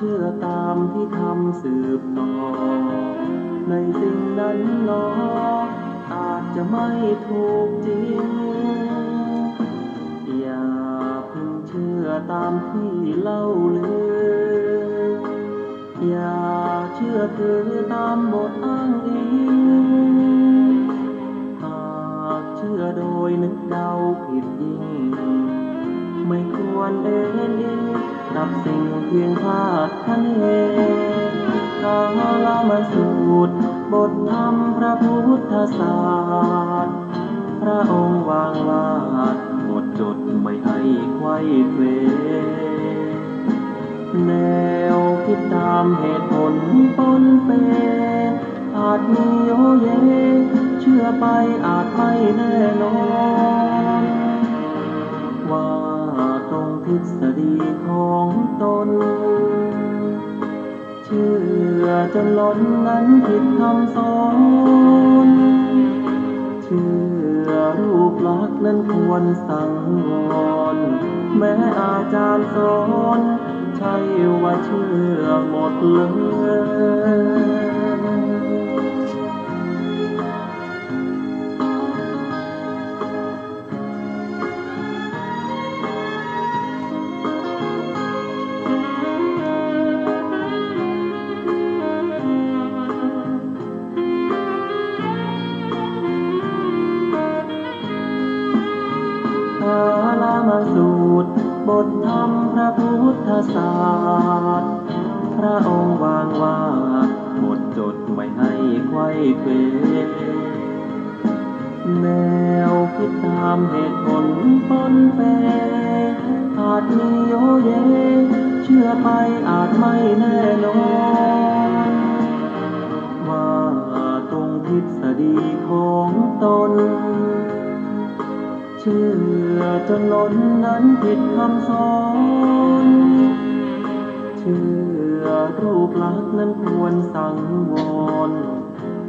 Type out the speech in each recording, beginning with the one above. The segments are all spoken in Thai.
ชื่อตามที่ทำสืบต่อในสิ่งนั้นหนออาจจะไม่ถูกจริงอย่าเพิ่งเชื่อตามที่เล่าลืออย่าเชื่อถือตามบทอ้างอิงหากเชื่อโดยนึกเดาผิดยิ่งไม่ควรเอ็นเองรับสิ่งเพียงคาดคะเนกาลมาสูตรบทธรรมพระพุทธศาสตร์พระองค์วางวาดหมดจดไม่ให้ไขว้เขวแนวคิดตามเหตุผลปนเปอาจมีโยเยเชื่อไปอาจไม่แน่นอนว่าตรงทฤษฎีของตนเชื่อจนล้นนั้นผิดคำสอนเชื่อรูปลักษณ์นั้นควรสังวรแม้อาจารย์สอนใช่ว่าเชื่อหมดเลยมาสูตรบทธรรมพระพุทธศาสตร์พระองค์วางวาดหมดจดไม่ให้ไขว้เขวแนวคิดตามเหตุผลปนเปอาจมีโยเยเชื่อไปอาจไม่แน่นอนว่าตรงทฤษฎีของตนเชื่อจนล้นนั้นผิดคำสอนเชื่อรูปลักษณ์นั้นควรสังวร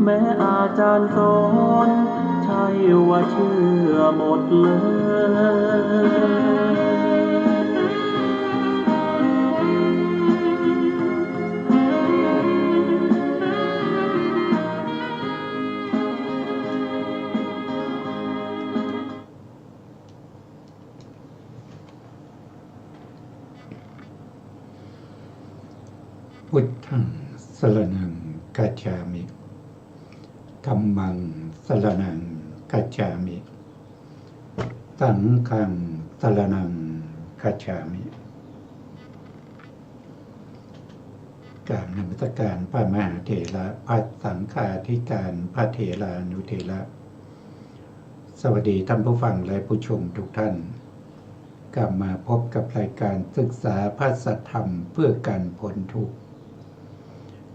แม้อาจารย์สอนใช่ว่าเชื่อหมดเลยพุทธังสรณังคัจฉามิธัมมังสรณังคัจฉามิสังฆังสรณังคัจฉามิกราบนมัสการพระมหาเถระพระสังฆาธิการพระเถรานุเถระสวัสดีท่านผู้ฟังและผู้ชมทุกท่านกลับมาพบกับรายการศึกษาพระสัทธรรมเพื่อการพ้นทุกข์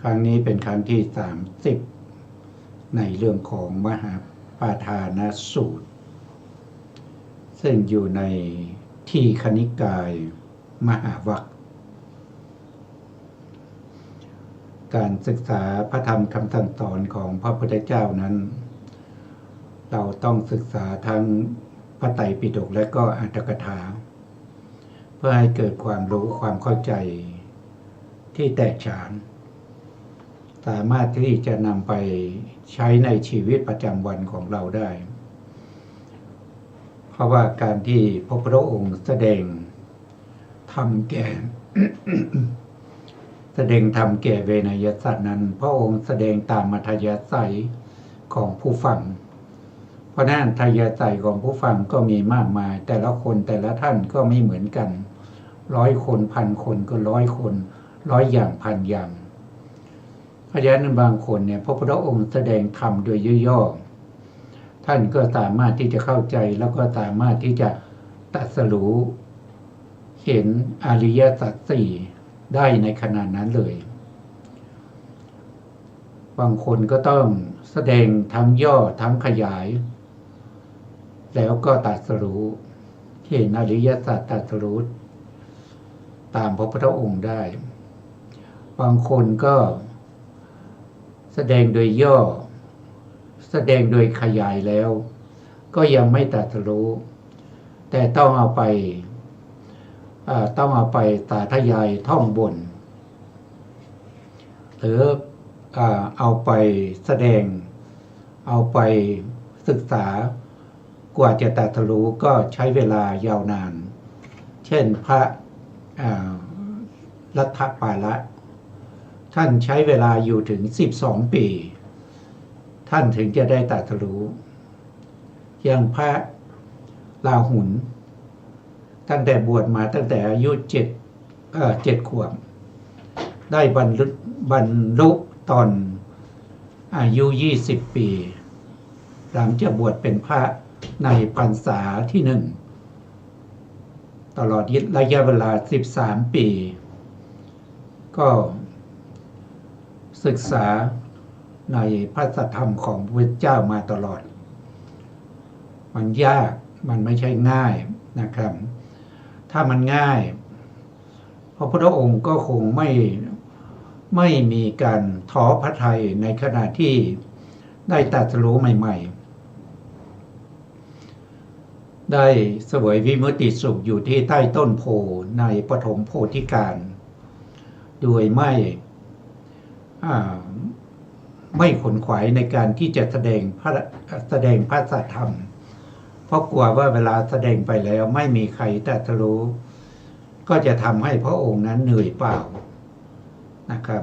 ครั้งนี้เป็นครั้งที่30ในเรื่องของมหาปาทานสูตรซึ่งอยู่ในทีฆนิกายมหาวรรคการศึกษาพระธรรมคำสั่งสอนของพระพุทธเจ้านั้นเราต้องศึกษาทั้งพระไตรปิฎกและก็อรรถกถาเพื่อให้เกิดความรู้ความเข้าใจที่แตกฉานสามารถที่จะนำไปใช้ในชีวิตประจำวันของเราได้เพราะว่าการที่พระพุทธองค์แสดงธรรมแก่ แสดงธรรมแก่เวนยสัตว์นั้นพระองค์แสดงตามอัธยาศัยของผู้ฟังเพราะนั้นอัธยาศัยของผู้ฟังก็มีมากมายแต่ละคนแต่ละท่านก็ไม่เหมือนกัน100 คน1,000 คนก็100 คน100 อย่าง1,000 อย่างเพราะฉะนั้นบางคนเนี่ยพระพุทธองค์แสดงธรรมโดยย่อๆท่านก็สามารถที่จะเข้าใจแล้วก็สามารถที่จะตรัสรู้เห็นอริยสัจสี่ได้ในขณะนั้นเลยบางคนก็ต้องแสดงทั้งย่อทั้งขยายแล้วก็ตรัสรู้เห็นอริยสัจตรัสรู้ตามพระพุทธองค์ได้บางคนก็แสดงโดยย่อแสดงโดยขยายแล้วก็ยังไม่ตรัสรู้แต่ต้องเอาไปสาธยายท่องบน หรือเอาไปแสดงเอาไปศึกษากว่าจะตรัสรู้ก็ใช้เวลายาวนานเช่นพระรัตถปาละท่านใช้เวลาอยู่ถึง12 ปีท่านถึงจะได้ตรัสรู้อย่างพระราหุลตั้งแต่บวชมาตั้งแต่อายุ7 ขวบได้บรรลุตอนอายุ20 ปีหลังจากบวชเป็นพระในพรรษาที่1ตลอดระยะเวลา13 ปีก็ศึกษาในพระสัทธรรมของพระพุทธเจ้ามาตลอดมันยากมันไม่ใช่ง่ายนะครับถ้ามันง่ายพระพุทธองค์ก็คงไม่มีการท้อพระทัยในขณะที่ได้ตรัสรู้ใหม่ๆได้เสวยวิมุตติสุขอยู่ที่ใต้ต้นโพในปฐมโพธิการโดยไม่ขนขวายในการที่จะแสดงพระสัทธรรมเพราะกลัวว่าเวลาแสดงไปแล้วไม่มีใครตรัสรู้ก็จะทำให้พระองค์นั้นเหนื่อยเปล่านะครับ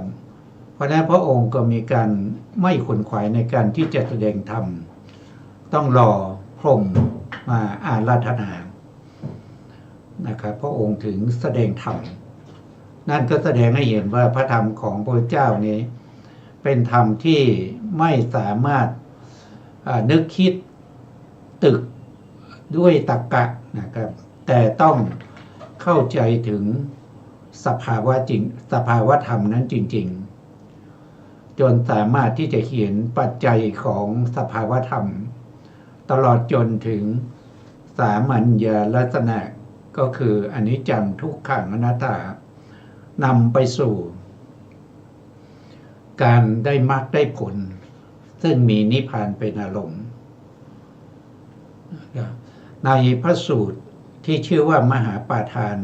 เพราะนั้นพระองค์ก็มีการไม่ขนขวายในการที่จะแสดงธรรมต้องรอพรหมมาอาราธนานะครับพระองค์ถึงแสดงธรรมนั่นก็แสดงให้เห็นว่าพระธรรมของพระเจ้านี้เป็นธรรมที่ไม่สามารถนึกคิดตึกด้วยตรรกะนะครับแต่ต้องเข้าใจถึงสภาวะธรรมนั้นจริงๆจนสามารถที่จะเขียนปัจจัยของสภาวะธรรมตลอดจนถึงสามัญญลักษณะก็คืออนิจจังทุกขังอนัตตานำไปสู่การได้มรรคได้ผลซึ่งมีนิพพานเป็นอารมณ์ในพระสูตรที่ชื่อว่ามหาปาฐาน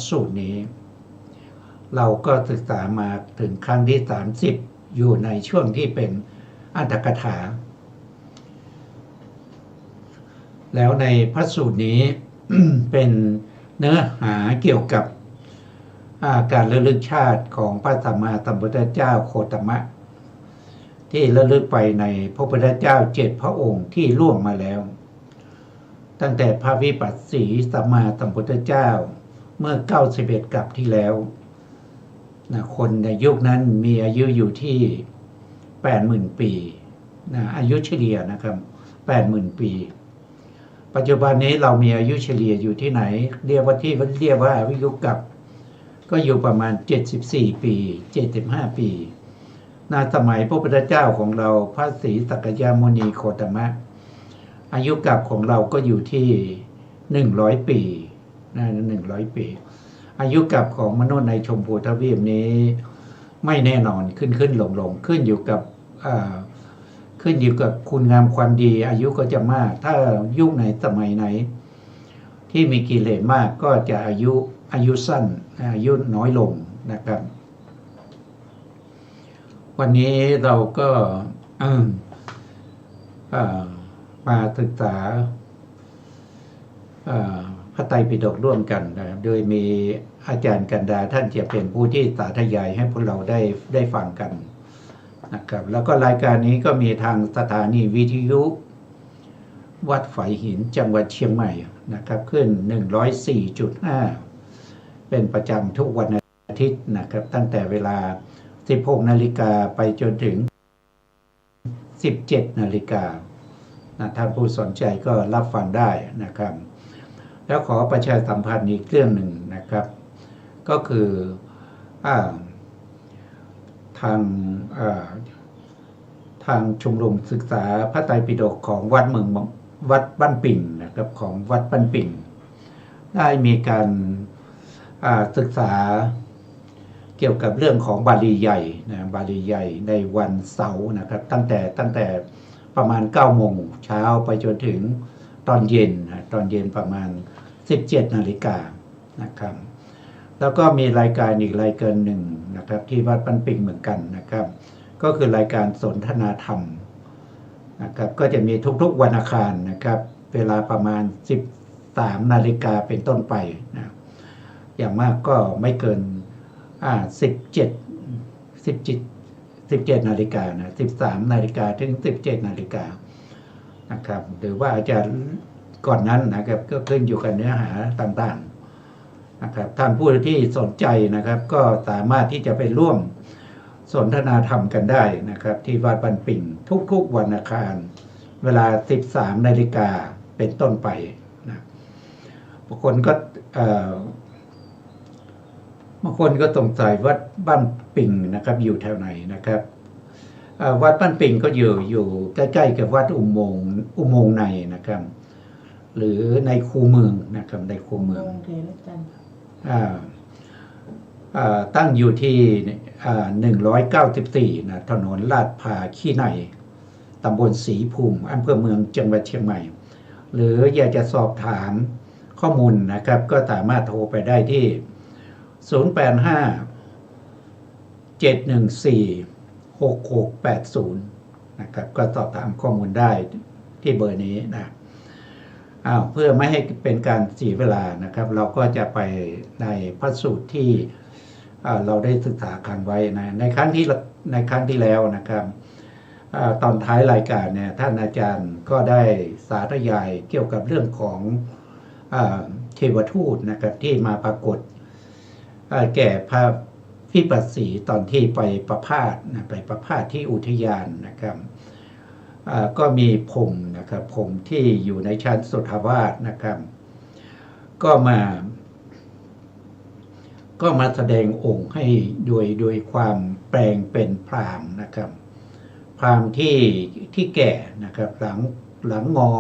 สูตรนี้เราก็ศึกษามาถึงครั้งที่30อยู่ในช่วงที่เป็นอรรถกถาแล้วในพระสูตรนี้ เป็นเนื้อหาเกี่ยวกับการระลึกชาติของพระสัมมาสัมพุทธเจ้าโคตมะที่ระลึกไปในพระพุทธเจ้า7 พระองค์ที่ล่วงมาแล้วตั้งแต่พระวิปัสสีสัมมาสัมพุทธเจ้าเมื่อ91 กับที่แล้วคนในยุคนั้นมีอายุอยู่ที่ 80,000 ปีอายุเฉลี่ยนะครับ 80,000 ปีปัจจุบันนี้เรามีอายุเฉลี่ยอยู่ที่ไหนเรียกว่าอายุกับก็อยู่ประมาณ74 ปี75 ปีสมัยพระพุทธเจ้าของเราพระศรีสักยมุนีโคตมะอายุกับของเราก็อยู่ที่100 ปี100 ปีอายุกับของมนุษย์ในชมพูทวีปนี้ไม่แน่นอนขึ้นลงขึ้นอยู่กับคุณงามความดีอายุก็จะมากถ้ายุคไหนสมัยไหนที่มีกิเลสมากก็จะอายุสั้นอายุน้อยลงนะครับวันนี้เราก็มาศึกษาพระไตรปิฎกร่วมกันนะครับโดยมีอาจารย์กันดาท่านจะเป็นผู้ที่สาธยายให้พวกเราได้ฟังกันนะครับแล้วก็รายการนี้ก็มีทางสถานีวิทยุวัดฝายหินจังหวัดเชียงใหม่นะครับขึ้น 104.5 เป็นประจำทุกวันอาทิตย์นะครับตั้งแต่เวลา 16 นาฬิกาไปจนถึง 17 นาฬิกาท่านผู้สนใจก็รับฟังได้นะครับแล้วขอประชาสัมพันธ์อีกเรื่องหนึ่งนะครับก็คือทางชมรมศึกษาพระไตรปิฎกของวัดบ้านปิ่งนะครับของวัดบ้านปิ่งได้มีการศึกษาเกี่ยวกับเรื่องของบาลีใหญ่บาลีใหญ่ในวันเสาร์นะครับตั้งแต่ประมาณ 9 โมงเช้าไปจนถึงตอนเย็นประมาณ 17 นาฬิกานะครับ แล้วก็มีรายการอีกรายการหนึ่งนะครับที่วัดบ้านปิงเหมือนกันนะครับก็คือรายการสนทนาธรรมนะครับก็จะมีทุกๆวันอังคารนะครับเวลาประมาณ13 นาฬิกาเป็นต้นไปนะอย่างมากก็ไม่เกิน17 นาฬิกานะ13 นาฬิกาถึง17 นาฬิกานะครับหรือว่าอาจจะก่อนนั้นนะครับก็ขึ้นอยู่กับเนื้อหาต่างๆนะครับท่านผู้ที่สนใจนะครับก็สามารถที่จะไปร่วมสนทนาธรรมกันได้นะครับที่วัดบ้านปิ่งทุกๆวันอังคารเวลา13 นาฬิกาเป็นต้นไปนะบางคนก็สงสัยวัดบ้านปิ่งนะครับอยู่แถวไหนนะครับวัดบ้านปิ่งก็อยู่ใกล้ๆกับวัดอุโมงค์ในนะครับหรือในคูเมืองนะครับในคูเมืองตั้งอยู่ที่194นะถนนลาดพร้าวขี้ในตำบลศรีภูมิอำเภอเมืองจังหวัดเชียงใหม่หรืออยากจะสอบถามข้อมูลนะครับก็สามารถโทรไปได้ที่085-714-6680นะครับก็สอบถามข้อมูลได้ที่เบอร์นี้นะเพื่อไม่ให้เป็นการเสียเวลานะครับเราก็จะไปในพระสูตรที่เราได้ศึกษากันไว้นะในครั้งที่แล้วนะครับตอนท้ายรายการเนี่ยท่านอาจารย์ก็ได้สาธยายเกี่ยวกับเรื่องของเทวทูตนะครับที่มาปรากฏแก่พระพิปัสสีตอนที่ไปประพาสที่อุทยานนะครับก็มีพรหมนะครับพรหมที่อยู่ในชั้นสุทธาวาสนะครับก็มาแสดงองค์ให้โดยความแปลงเป็นพราหมณ์นะครับพราหมณ์ที่แก่นะครับหลังงอ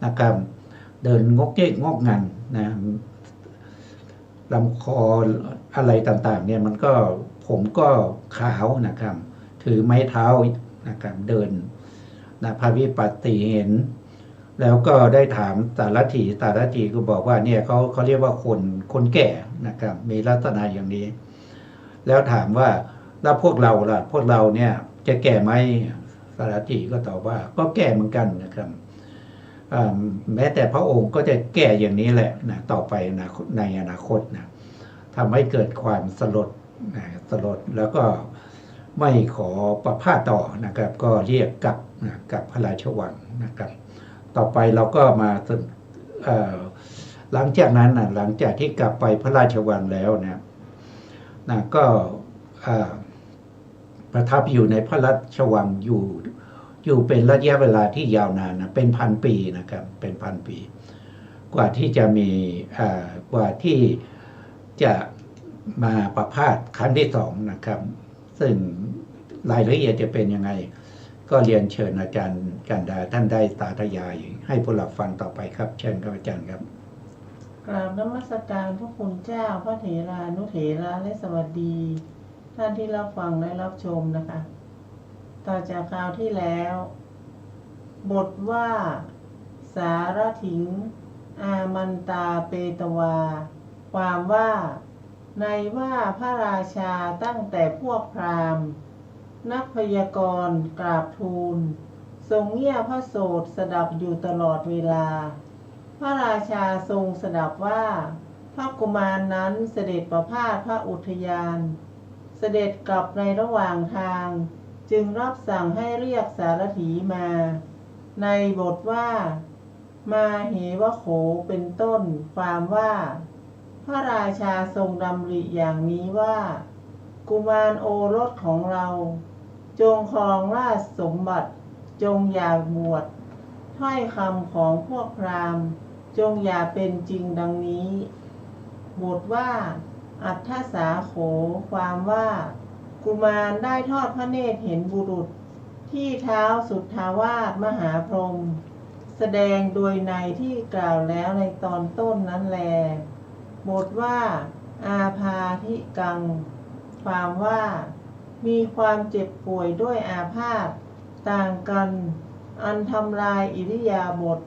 นะครับเดินงกเก๊กงอกงันนะลำคออะไรต่างๆเนี่ยมันก็ผมก็ขาวนะครับถือไม้เท้านะครับเดินนะพระวิปัสสีเห็นแล้วก็ได้ถามสารถีก็บอกว่าเนี่ยเขาเรียกว่าคนแก่นะครับมีลักษณะอย่างนี้แล้วถามว่าแล้วพวกเราล่ะพวกเราเนี่ยจะแก่ไหมสารถีก็ตอบว่าก็แก่เหมือนกันนะครับแม้แต่พระองค์ก็จะแก่อย่างนี้แหละนะต่อไปในอนาคตนะทำให้เกิดความสลดแล้วก็ไม่ขอประพาสต่อนะครับก็เรียกกลับพระราชวังนะครับต่อไปเราก็มาหลังจากนั้นหลังจากที่กลับไปพระราชวังแล้วนะก็ประทับอยู่ในพระราชวังอยู่เป็นระยะเวลาที่ยาวนานนะเป็น1,000 ปีนะครับเป็น1,000 ปีกว่าที่จะมาประพาสครั้งที่2นะครับซึ่งรายละเอียดจะเป็นยังไงก็เรียนเชิญอาจารย์กันดาท่านได้สาธยายให้พวกเราฟังต่อไปครับเชิญครับอาจารย์ครับกราบนมัสการพระคุณเจ้าพระเถรานุเถระและสวัสดีท่านที่รับฟังและรับชมนะคะต่อจากคราวที่แล้วบทว่าสารถิงอามันตาเปตวาความว่าในว่าพระราชาตั้งแต่พวกพราหมณ์นักพยากรณ์กราบทูลทรงเงี่ยพระโสตสดับอยู่ตลอดเวลาพระราชาทรงสดับว่าพระกุมารนั้นเสด็จประพาสพระอุทยานเสด็จกลับในระหว่างทางจึงรับสั่งให้เรียกสารถีมาในบทว่ามาเหวโขเป็นต้นความว่าพระราชาทรงดำริอย่างนี้ว่ากุมารโอรสของเราจงครองราชสมบัติจงอย่าบวชถ้อยคำของพวกพราหมณ์จงอย่าเป็นจริงดังนี้บทว่าอัฏฐสาโขความว่ากุมารได้ทอดพระเนตรเห็นบุรุษที่เท้าสุทธาวาสมหาพรหมแสดงโดยในที่กล่าวแล้วในตอนต้นนั้นแลบทว่าอาพาธิกังความว่ามีความเจ็บป่วยด้วยอาพาธต่างกันอันทำลายอิริยาบถ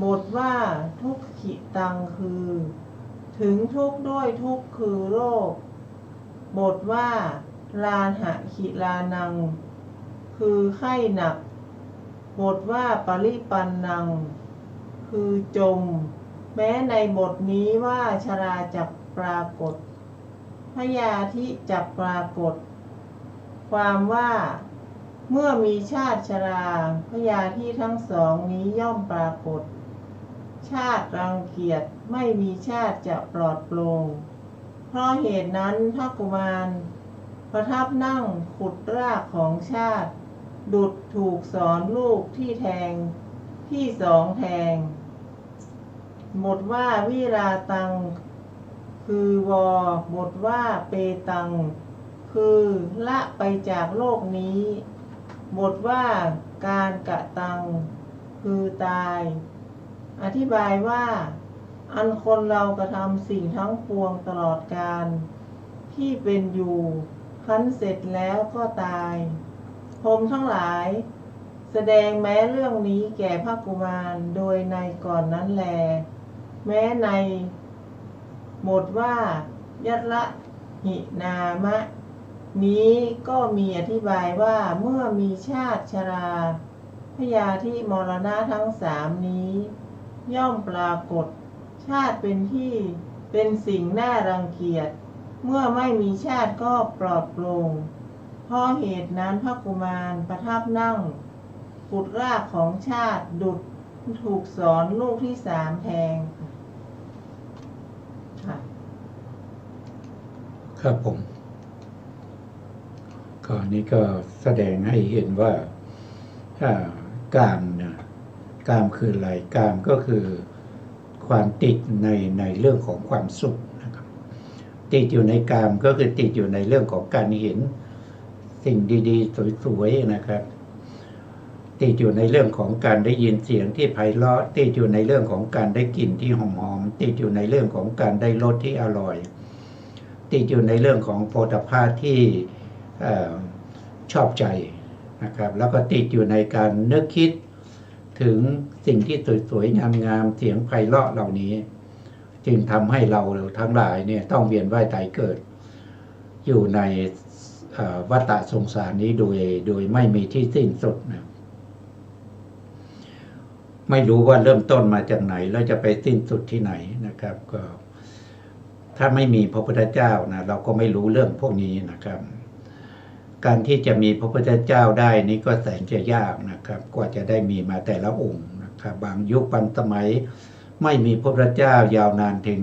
บทว่าทุกขิตังคือ ถึงทุกข์ด้วยทุกข์คือโรคบทว่าลาหะขิลานังคือไข้หนักบทว่าปริปันนังคือจมแม้ในบทนี้ว่าชราจักปรากฏพยาธิจักปรากฏความว่าเมื่อมีชาติชราพยาธิทั้งสองนี้ย่อมปรากฏชาติรังเกียจไม่มีชาติจะปลอดโปร่งเพราะเหตุนั้นพระกุมารประทับนั่งขุดรากของชาติดุจถูกสอนลูกที่แทงที่สองแทงบทว่าวิราตังคือวบทว่าเปตังคือละไปจากโลกนี้บทว่าการกะตังคือตายอธิบายว่าอันคนเรากระทำสิ่งทั้งปวงตลอดกาลที่เป็นอยู่คั้นเสร็จแล้วก็ตายพรหมทั้งหลายแสดงแม้เรื่องนี้แก่พระกุมารโดยในก่อนนั้นแลแม้ในบทว่ายัตระหินามะนี้ก็มีอธิบายว่าเมื่อมีชาติชราพยาธิมรณะทั้งสามนี้ย่อมปรากฏชาติเป็นที่เป็นสิ่งน่ารังเกียจเมื่อไม่มีชาติก็ปลอดโปร่งเพราะเหตุนั้นพระกุมารประทับนั่งขุดรากของชาติดุจถูกสอนลูกที่สามแทงครับผมก็นี้ก็แสดงให้เห็นว่ากามนะกามคืออะไรกามก็คือความติดในเรื่องของความสุขนะครับติดอยู่ในกามก็คือติดอยู่ในเรื่องของการเห็นสิ่งดีๆสวยๆนะครับติดอยู่ในเรื่องของการได้ยินเสียงที่ไพเราะติดอยู่ในเรื่องของการได้กลิ่นที่หอมๆติดอยู่ในเรื่องของการได้รสที่อร่อยติดอยู่ในเรื่องของโผฏฐัพพะที่ชอบใจนะครับแล้วก็ติดอยู่ในการนึกคิดถึงสิ่งที่สวยๆงามๆเสียงไพเราะเหล่านี้จึงทำให้เราทั้งหลายเนี่ยต้องเวียนว่ายตายเกิดอยู่ในวัฏสงสารนี้โดยไม่มีที่สิ้นสุดนะไม่รู้ว่าเริ่มต้นมาจากไหนแล้วจะไปสิ้นสุดที่ไหนนะครับก็ถ้าไม่มีพระพุทธเจ้านะเราก็ไม่รู้เรื่องพวกนี้นะครับการที่จะมีพระพุทธเจ้าได้นี้ก็แสนจะยากนะครับกว่าจะได้มีมาแต่ละองค์นะครับบางยุคบางสมัยไม่มีพระพุทธเจ้ายาวนานถึง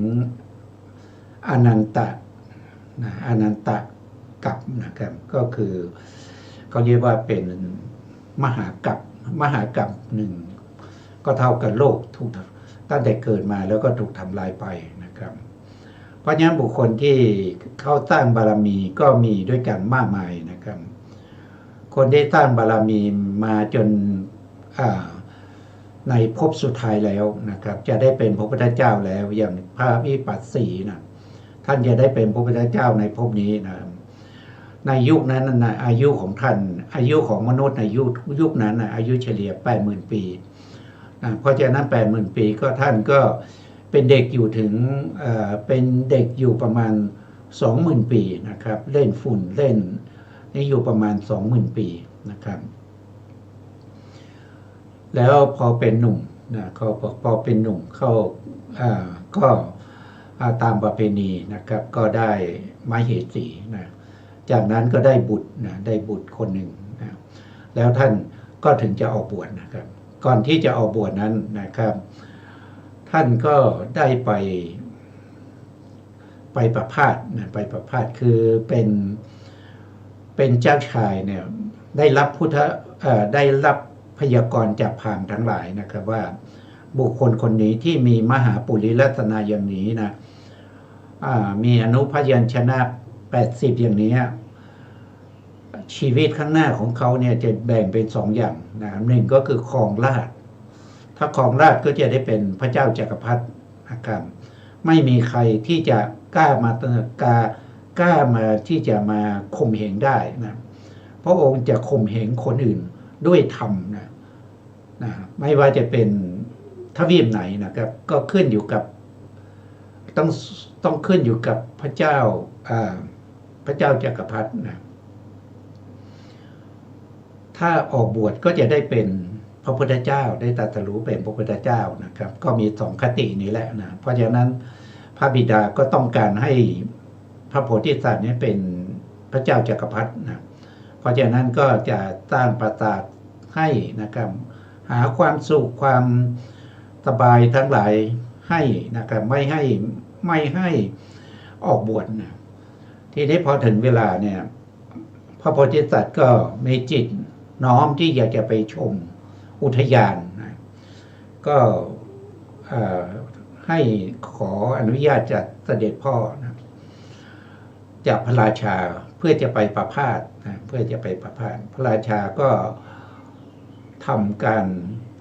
อนันตกัปนะครับก็คือเขาเรียกว่าเป็นมหากัปหนึ่งก็เท่ากับโลกทุกตั้งแต่เกิดมาแล้วก็ถูกทำลายไปนะครับเพราะฉะนั้นบุคคลที่เข้าสร้างบารมีก็มีด้วยกันมากมายนะครับคนที่สร้างบารมีมาจนในภพสุดท้ายแล้วนะครับจะได้เป็นพระพุทธเจ้าแล้วอย่างพระวิปัสสีนะท่านจะได้เป็นพระพุทธเจ้าในภพนี้นะในยุคนั้นนะอายุของท่านอายุของมนุษย์ในยุคนั้นนะอายุเฉลี่ย 80,000 ปีนะเพราะฉะนั้น 80,000 ปีก็ท่านก็เป็นเด็กอยู่ถึงเป็นเด็กอยู่ประมาณ 20,000 ปีนะครับเล่นฝุ่นเล่นนี่อยู่ประมาณ 20,000 ปีนะครับแล้วพอเป็นหนุ่มนะพอเป็นหนุ่มเข้าก็ตามประเพณีนะครับก็ได้มเหสีนะจากนั้นก็ได้บุตรนะได้บุตรคนหนึ่งนะแล้วท่านก็ถึงจะออกบวชนะครับก่อนที่จะออกบวชนั้นนะครับท่านก็ได้ไปประพาสนะไปประพาสคือเป็นเจ้าชายเนี่ยได้รับพยากรณ์จากพราหมณ์ทั้งหลายนะครับว่าบุคคลคนนี้ที่มีมหาปุริลักษณะอย่างนี้นะมีอนุพยัญชนะ80อย่างนี้ชีวิตข้างหน้าของเขาเนี่ยจะแบ่งเป็น2อย่างนะหนึ่งก็คือครองราชย์ถ้าครองราชย์ก็จะได้เป็นพระเจ้าจักรพรรดินะครับไม่มีใครที่จะกล้ามาที่จะมาข่มเหงได้นะพระองค์จะข่มเหงคนอื่นด้วยธรรมนะไม่ว่าจะเป็นทวีปไหนนะครับก็ขึ้นอยู่กับ ต้องต้องขึ้นอยู่กับพระเจ้าพระเจ้าจักรพรรดินะถ้าออกบวชก็จะได้เป็นพระพุทธเจ้าได้ตรัสรู้เป็นพระพุทธเจ้านะครับก็มีสองคตินี้แหละนะเพราะฉะนั้นพระบิดาก็ต้องการให้พระโพธิสัตว์นี้เป็นพระเจ้าจักรพรรดินะเพราะฉะนั้นก็จะสร้างปราสาทให้นะครับหาความสุขความสบายทั้งหลายให้นะครับไม่ให้ออกบวชนะทีนี้พอถึงเวลาเนี่ยพระโพธิสัตว์ก็มีจิตน้อมที่อยากจะไปชมอุทยานนะก็ให้ขออนุญาตจากเสด็จพ่อนะจากพระราชาเพื่อจะไปประพาสนะเพื่อจะไปประพาสพระราชาก็ทำการ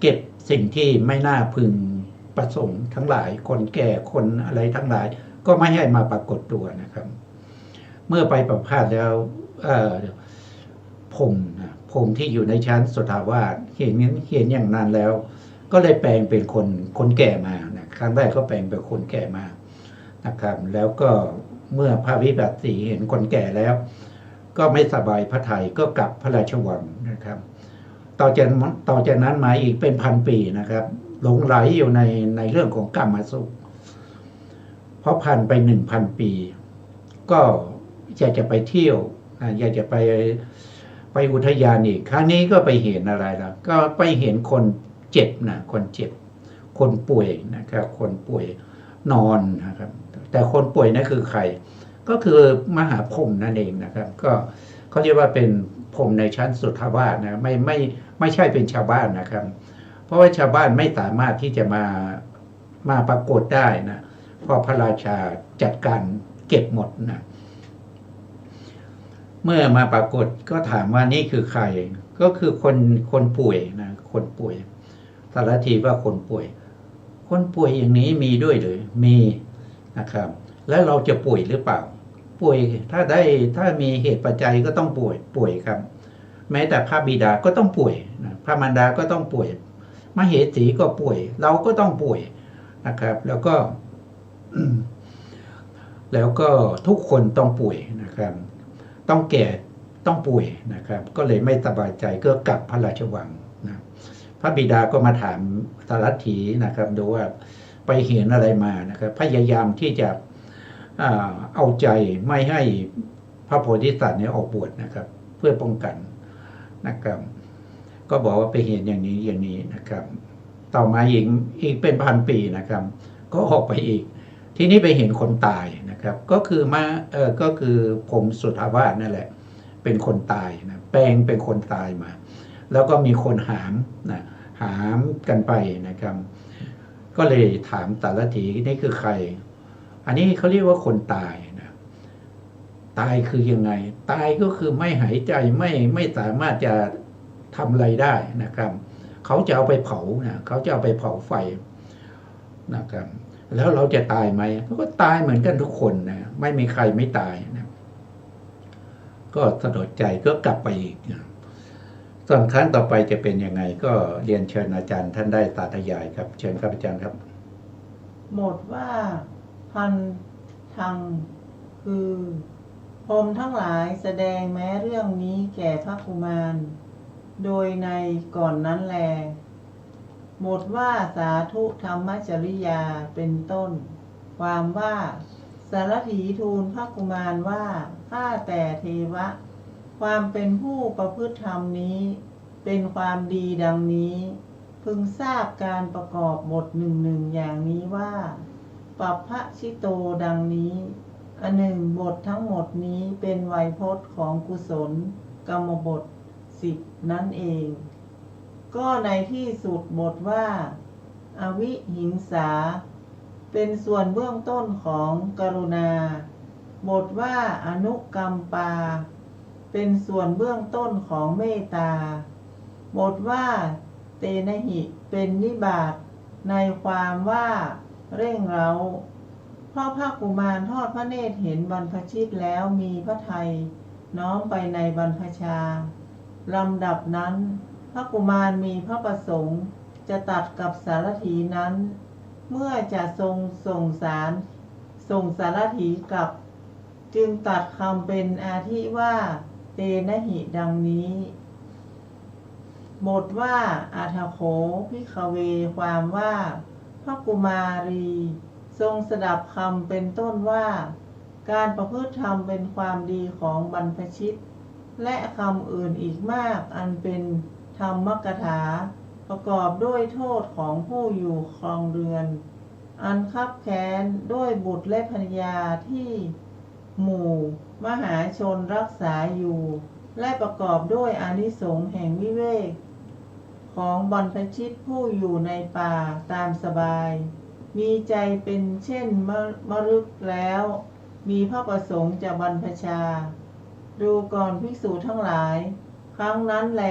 เก็บสิ่งที่ไม่น่าพึงประสงค์ทั้งหลายคนแก่คนอะไรทั้งหลายก็ไม่ให้มาปรากฏตัวนะครับเมื่อไปประพาสแล้วพรหมที่อยู่ในชั้นสุทธาวาสเห็นอย่างนั้นแล้วก็เลยแปลงเป็นคนแก่มานะครั้งแรกก็แปลงเป็นคนแก่มานะครับแล้วก็เมื่อพระวิบัติสีเห็นคนแก่แล้วก็ไม่สบายพระทัยก็กลับพระราชวังนะครับต่อจากนั้นมาอีกเป็นพันปีนะครับหลงไหลอยู่ในเรื่องของกามสุขเพราะผ่านไป 1,000 ปีก็อยากจะไปเที่ยวอยากจะไปอุทยานอีกครั้งนี้ก็ไปเห็นอะไรล่ะก็ไปเห็นคนเจ็บนะคนเจ็บคนป่วยนะครับคนป่วยนอนนะครับแต่คนป่วยนั่นคือใครก็คือมหาพรหมนั่นเองนะครับก็เขาเรียกว่าเป็นพรหมในชั้นสุทธาวาสนะไม่ใช่เป็นชาวบ้านนะครับเพราะว่าชาวบ้านไม่สามารถที่จะมาปรากฏได้นะเพราะพระราชาจัดการเก็บหมดนะเมื่อมาปรากฏก็ถามว่านี่คือใครก็คือคนป่วยนะคนป่วยสารถีว่าคนป่วยอย่างนี้มีด้วยหรือมีนะครับแล้วเราจะป่วยหรือเปล่าป่วยถ้ามีเหตุปัจจัยก็ต้องป่วยครับแม้แต่พระบิดาก็ต้องป่วยนะพระมารดาก็ต้องป่วยมเหสีก็ป่วยเราก็ต้องป่วยนะครับแล้วก็ทุกคนต้องป่วยนะครับต้องแก่ต้องป่วยนะครับก็เลยไม่สบายใจก็กลับพระราชวังนะพระบิดาก็มาถามสารถีนะครับดูว่าไปเห็นอะไรมานะครับพยายามที่จะเอาใจไม่ให้พระโพธิสัตว์เนี่ยออกบวชนะครับเพื่อป้องกันนะครับก็บอกว่าไปเห็นอย่างนี้นะครับต่อมาอีกเป็นพันปีนะครับก็ออกไปอีกทีนี้ไปเห็นคนตายนะครับก็คือผมสุทธาวาสนั่นแหละเป็นคนตายนะแปลงเป็นคนตายมาแล้วก็มีคนหามกันไปนะครับก็เลยถามสารถีนี่คือใครอันนี้เขาเรียกว่าคนตายนะตายคือยังไงตายก็คือไม่หายใจไม่สามารถจะทำอะไรได้นะครับเขาจะเอาไปเผานะเขาจะเอาไปเผาไฟนะครับแล้วเราจะตายไหมก็ตายเหมือนกันทุกคนนะไม่มีใครไม่ตายนะก็สะดุดใจก็กลับไปอีกนะส่วนครั้งต่อไปจะเป็นยังไงก็เรียนเชิญอาจารย์ท่านได้สาธยายครับเชิญครับอาจารย์ครับหมดว่าพันทังคือพรหมทั้งหลายแสดงแม้เรื่องนี้แก่พระกุมารโดยในก่อนนั้นแลหมดว่าสาธุธรรมจริยาเป็นต้นความว่าสารถีทูลพระกุมารว่าข้าแต่เทวะความเป็นผู้ประพฤติธรรมนี้เป็นความดีดังนี้พึงทราบการประกอบบทหนึ่งอย่างนี้ว่าปัปพชิโตดังนี้อันหนึ่งบททั้งหมดนี้เป็นไวยพจน์ของกุศลกรรมบท10นั่นเองก็ในที่สุดบทว่าอวิหิงสาเป็นส่วนเบื้องต้นของกรุณาบทว่าอนุกรรมปาเป็นส่วนเบื้องต้นของเมตตาบทว่าเตนะหิเป็นนิบาตในความว่าเร่งเร้าเพราะพระกุมารทอดพระเนตรเห็นบรรพชิตแล้วมีพระทัยน้อมไปในบรรพชาลำดับนั้นพระกุมารมีพระประสงค์จะตัดกับสารถีนั้นเมื่อจะส่งสาร ส่งสารถีกลับจึงตัดคำเป็นอาทิว่าเตนะหิดังนี้บทว่าอาทโขภิกขเวความว่าพระกุมารีทรงสดับคำเป็นต้นว่าการประพฤติธรรมเป็นความดีของบรรพชิตและคำอื่นอีกมากอันเป็นธรรมกถาประกอบด้วยโทษของผู้อยู่ครองเรือนอันคับแค้นด้วยบุตรและภรรยาที่หมู่มหาชนรักษาอยู่และประกอบด้วยอานิสงส์แห่งวิเวกของบรรพชิตผู้อยู่ในป่าตามสบายมีใจเป็นเช่นมฤคแล้วมีพระประสงค์จะบรรพชาดูก่อนภิกษุทั้งหลายครั้งนั้นแล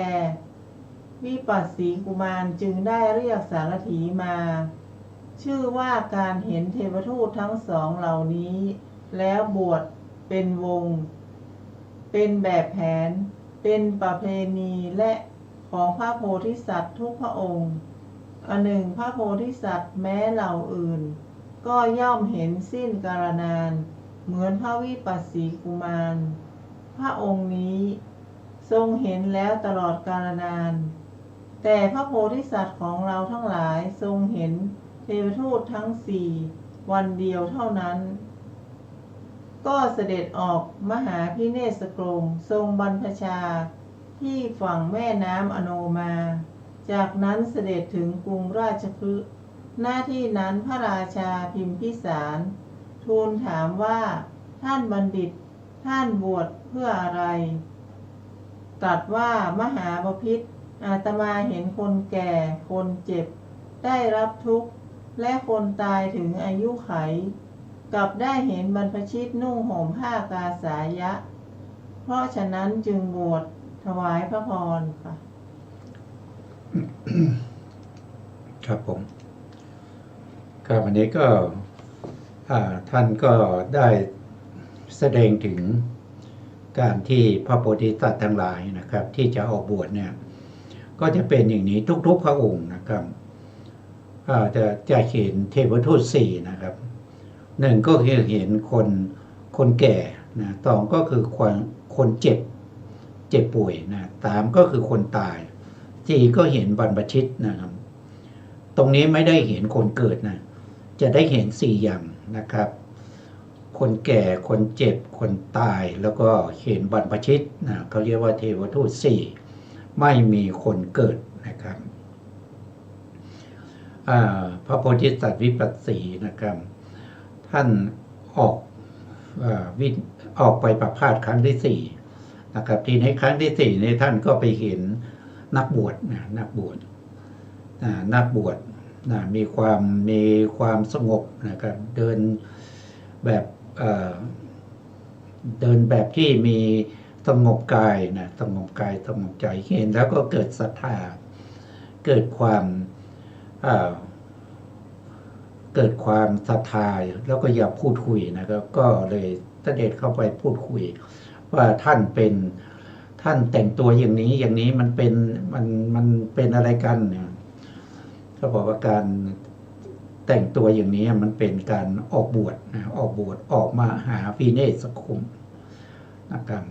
วิปัสสีกุมารจึงได้เรียกสารถีมาชื่อว่าการเห็นเทวทูตทั้งสองเหล่านี้แล้วบวชเป็นวงเป็นแบบแผนเป็นประเพณีและของพระโพธิสัตว์ทุกพระองค์อันหนึ่งพระโพธิสัตว์แม้เหล่าอื่นก็ย่อมเห็นสิ้นกาลนานเหมือนพระวิปัสสีกุมารพระองค์นี้ทรงเห็นแล้วตลอดกาลนานแต่พระโพธิสัตว์ของเราทั้งหลายทรงเห็นเทวทูตทั้งสี่วันเดียวเท่านั้นก็เสด็จออกมหาพิเนศกรมทรงบรรพชาที่ฝั่งแม่น้ำอโนมาจากนั้นเสด็จถึงกรุงราชคฤห์หน้าที่นั้นพระราชาพิมพิสารทูลถามว่าท่านบัณฑิตท่านบวชเพื่ออะไรตรัสว่ามหาบพิตรอาตมาเห็นคนแก่คนเจ็บได้รับทุกข์และคนตายถึงอายุไขกลับได้เห็นบรรพชิตนุ่งห่มผ้ากาสายะเพราะฉะนั้นจึงบวชถวายพระพรค่ะ ครับผมครับวันนี้ก็ท่านก็ได้แสดงถึงการที่พระโพธิสัตว์ทั้งหลายนะครับที่จะออกบวชเนี่ยก็จะเป็นอย่างนี้ทุกๆพระองค์นะครับจะเห็นเทวทูตสี่นะครับหนึ่งก็คือเห็นคนแก่นะสองก็คือคนเจ็บป่วยนะสามก็คือคนตายสี่ก็เห็นบรรพชิตนะครับตรงนี้ไม่ได้เห็นคนเกิดนะจะได้เห็นสี่อย่างนะครับคนแก่คนเจ็บคนตายแล้วก็เห็นบรรพชิตนะเขาเรียกว่าเทวทูตสี่ไม่มีคนเกิดนะครับพระโพธิสัตว์วิปัสสีนะครับท่านออกไปประพาสครั้งที่สี่นะครับที่ในครั้งที่สี่นี้ท่านก็ไปเห็นนักบวชนักบวชมีความสงบนะครับเดินแบบที่มีสงบกายสงบกายสงบใจเห็นแล้วก็เกิดศรัทธาเกิดความศรัทธาแล้วก็อยากพูดคุยนะครับก็เลยเสด็จเข้าไปพูดคุยว่าท่านแต่งตัวอย่างนี้มันเป็นอะไรกันเนี่ยเขาบอกว่าการแต่งตัวอย่างนี้มันเป็นการออกบวชออกมาหาวิเนศกรมนะครับ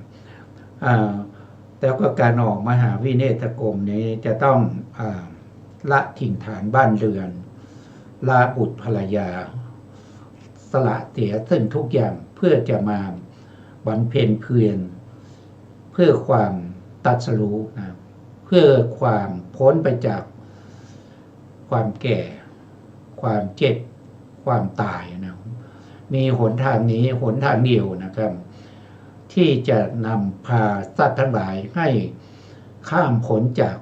แล้วก็การออกมาหาวิเนศกรมนี้จะต้องละถิ่นฐานบ้านเรือนลาบุตรภรรยาสละเสียซึ่งทุกอย่างเพื่อจะมาบำเพ็ญเพียรเพื่อความตรัสรู้นะเพื่อความพ้นไปจากความแก่ความเจ็บความตายนะมีหนทางนี้หนทางเดียวนะครับที่จะนำพาสัตว์ทั้งหลายให้ข้ามพ้นจาก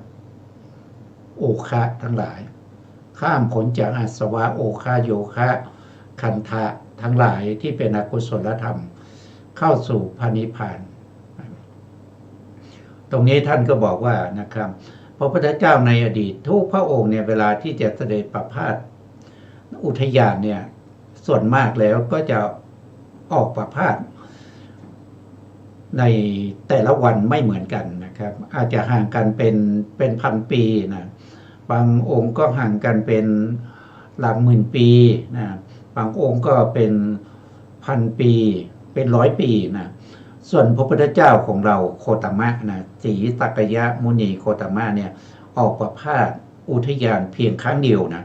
โอคะทั้งหลายข้ามพ้นจากอาสวะโอคะโยคะคันธะทั้งหลายที่เป็นอกุศลธรรมเข้าสู่พระนิพพานตรงนี้ท่านก็บอกว่านะครับพระพุทธเจ้าในอดีตทุกพระองค์เนี่ยเวลาที่จะเสด็จประพาสอุทยานเนี่ยส่วนมากแล้วก็จะออกประพาสในแต่ละวันไม่เหมือนกันนะครับอาจจะห่างกันเป็นพันปีนะบางองค์ก็ห่างกันเป็นหลักหมื่นปีนะบางองค์ก็เป็น 1,000 ปีเป็น100 ปีนะส่วนพระพุทธเจ้าของเราโคตมะนะศรีสักยมุนีโคตมะเนี่ยออกประพาสอุทยานเพียงครั้งเดียวนะ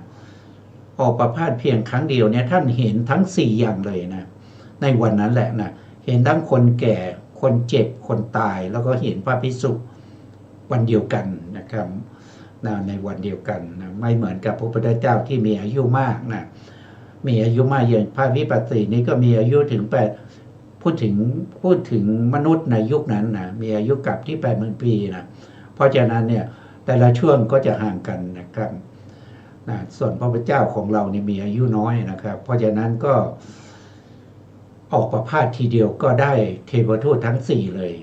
ออกประพาสเพียงครั้งเดียวเนี่ยท่านเห็นทั้ง4อย่างเลยนะในวันนั้นแหละนะเห็นทั้งคนแก่คนเจ็บคนตายแล้วก็เห็นพระภิกษุวันเดียวกันนะครับในวันเดียวกันนะไม่เหมือนกับพระพุทธเจ้าที่มีอายุมากนะมีอายุมากอย่างพระวิปัสสีนี้ก็มีอายุถึงพูดถึงมนุษย์ในยุคนั้นนะมีอายุกับที่80,000 ปีนะเพราะฉะนั้นเนี่ยแต่ละช่วงก็จะห่างกันนะครับนะส่วนพระพุทธเจ้าของเรานี่มีอายุน้อยนะครับเพราะฉะนั้นก็ออกประพาสทีเดียวก็ได้เทวทูตทั้ง4เลย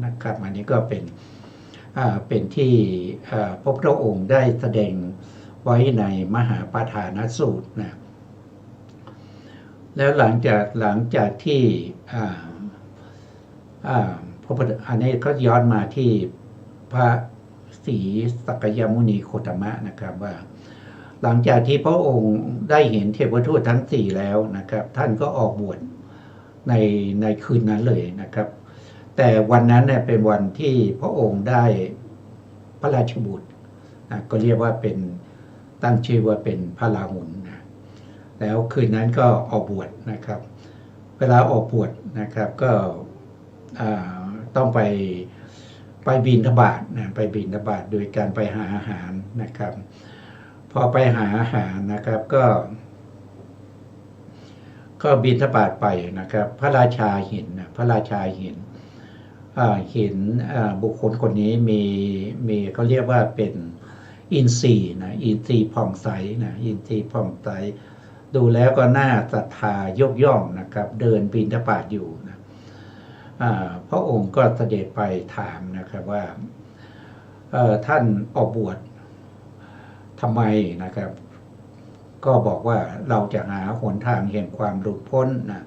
นะครับอันนี้ก็เป็นที่พระพุทธองค์ได้แสดงไว้ในมหาปาฐานสูตรนะแล้วหลังจากที่พระพุทธอันนี้ก็ย้อนมาที่พระศรีสักยมุนีโคตมะนะครับว่าหลังจากที่พระองค์ได้เห็นเทวทูตทั้ง4แล้วนะครับท่านก็ออกบวชในคืนนั้นเลยนะครับแต่วันนั้นเนี่ยเป็นวันที่พระองค์ได้พระราชบุตรนะก็เรียกว่าเป็นตั้งชื่อว่าเป็นพระราหุลนะแล้วคืนนั้นก็ออกบวชนะครับเวลาออกบวชนะครับก็ต้องไปบิณฑบาตนะไปบิณฑบาตโดยการไปหาอาหารนะครับพอไปหาอาหารนะครับก็บิณฑบาตไปนะครับพระราชาเห็นบุคคลคนนี้มีเขาเรียกว่าเป็นอินทรีย์นะอินทรีย์ผ่องใสนะอินทรีย์ผ่องใสดูแล้วก็น่าศรัทธายกย่องนะครับเดินบิณฑบาตอยู่นะพระองค์ก็เสด็จไปถามนะครับว่าท่านออกบวชทำไมนะครับก็บอกว่าเราจะหาหนทางแห่งความหลุดพ้นนะ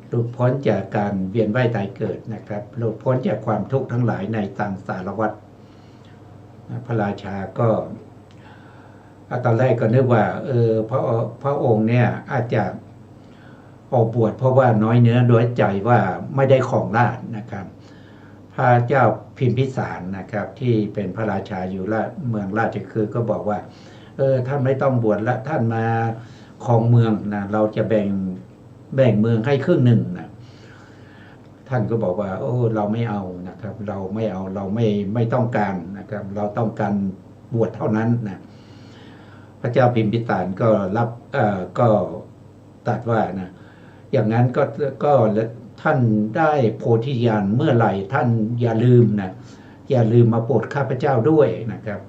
หลุดพ้นจากการเวียนว่ายตายเกิดนะครับหลุดพ้นจากความทุกข์ทั้งหลายในสังสารวัฏพระราชาก็ตอนแรกก็นึกว่าพระองค์เนี่ยอาจจะออกบวชเพราะว่าน้อยเนื้อน้อยใจว่าไม่ได้ของราชนะครับพระเจ้าพิมพิสารนะครับที่เป็นพระราชาอยู่เมืองราชคฤห์ก็บอกว่าท่านไม่ต้องบวชละท่านมาครองเมืองนะเราจะแบ่งเมืองให้ครึ่งหนึ่งนะท่านก็บอกว่าเราไม่เอานะครับเราไม่ต้องการนะครับเราต้องการบวชเท่านั้นนะพระเจ้าพิมพิสารก็รับก็ตรัสว่านะอย่างนั้นก็ท่านได้โพธิญาณเมื่อไหร่ท่านอย่าลืมมาโปรดข้าพเจ้าด้วยนะครับ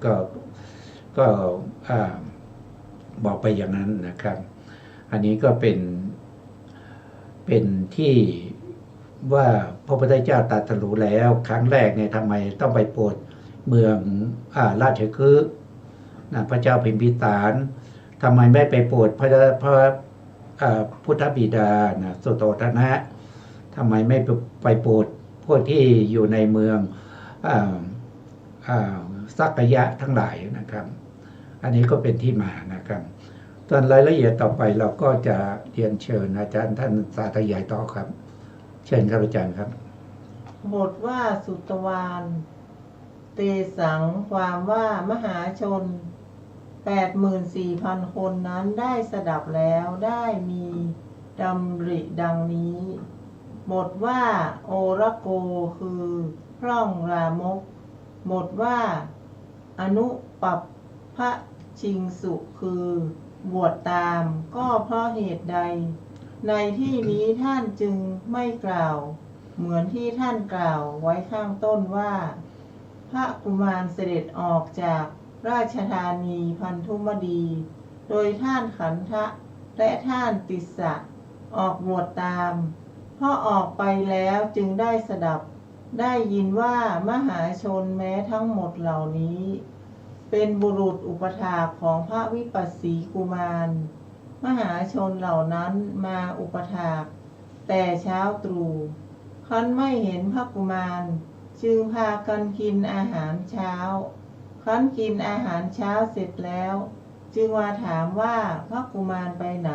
ก็บอกไปอย่างนั้นนะครับอันนี้ก็เป็นที่ว่าพระพุทธเจ้าตรัสรู้แล้วครั้งแรกเนี่ยทำไมต้องไปโปรดเมืองราชคฤห์พระเจ้าพิมพิสารทำไมไม่ไปโปรดพระพุทธบิดาสุโธทนะทำไมไม่ไปโปรดพวกที่อยู่ในเมืองสักยะทั้งหลายนะครับอันนี้ก็เป็นที่มานะครับส่วนรายละเอียดต่อไปเราก็จะเรียนเชิญอาจารย์ท่านสาธยายต่อครับเชิญครับอาจารย์ครับบทว่าสุตวานเตสังความว่ามหาชน 84,000 คนนั้นได้สดับแล้วได้มีดำริดังนี้บทว่าโอระโกคือพร่องรามกบทว่าอนุปัปพะชิงสุคือบวชตามก็เพราะเหตุใดในที่นี้ท่านจึงไม่กล่าวเหมือนที่ท่านกล่าวไว้ข้างต้นว่าพระกุมารเสด็จออกจากราชธานีพันธุมดีโดยท่านขันธะและท่านติสสะออกบวชตามเพราะออกไปแล้วจึงได้สดับได้ยินว่ามหาชนแม้ทั้งหมดเหล่านี้เป็นบุรุษอุปถากของพระวิปัสสีกุมารมหาชนเหล่านั้นมาอุปถากแต่เช้าตรู่ครั้นไม่เห็นพระกุมารจึงพากันกินอาหารเช้าครั้นกินอาหารเช้าเสร็จแล้วจึงมาถามว่าพระกุมารไปไหน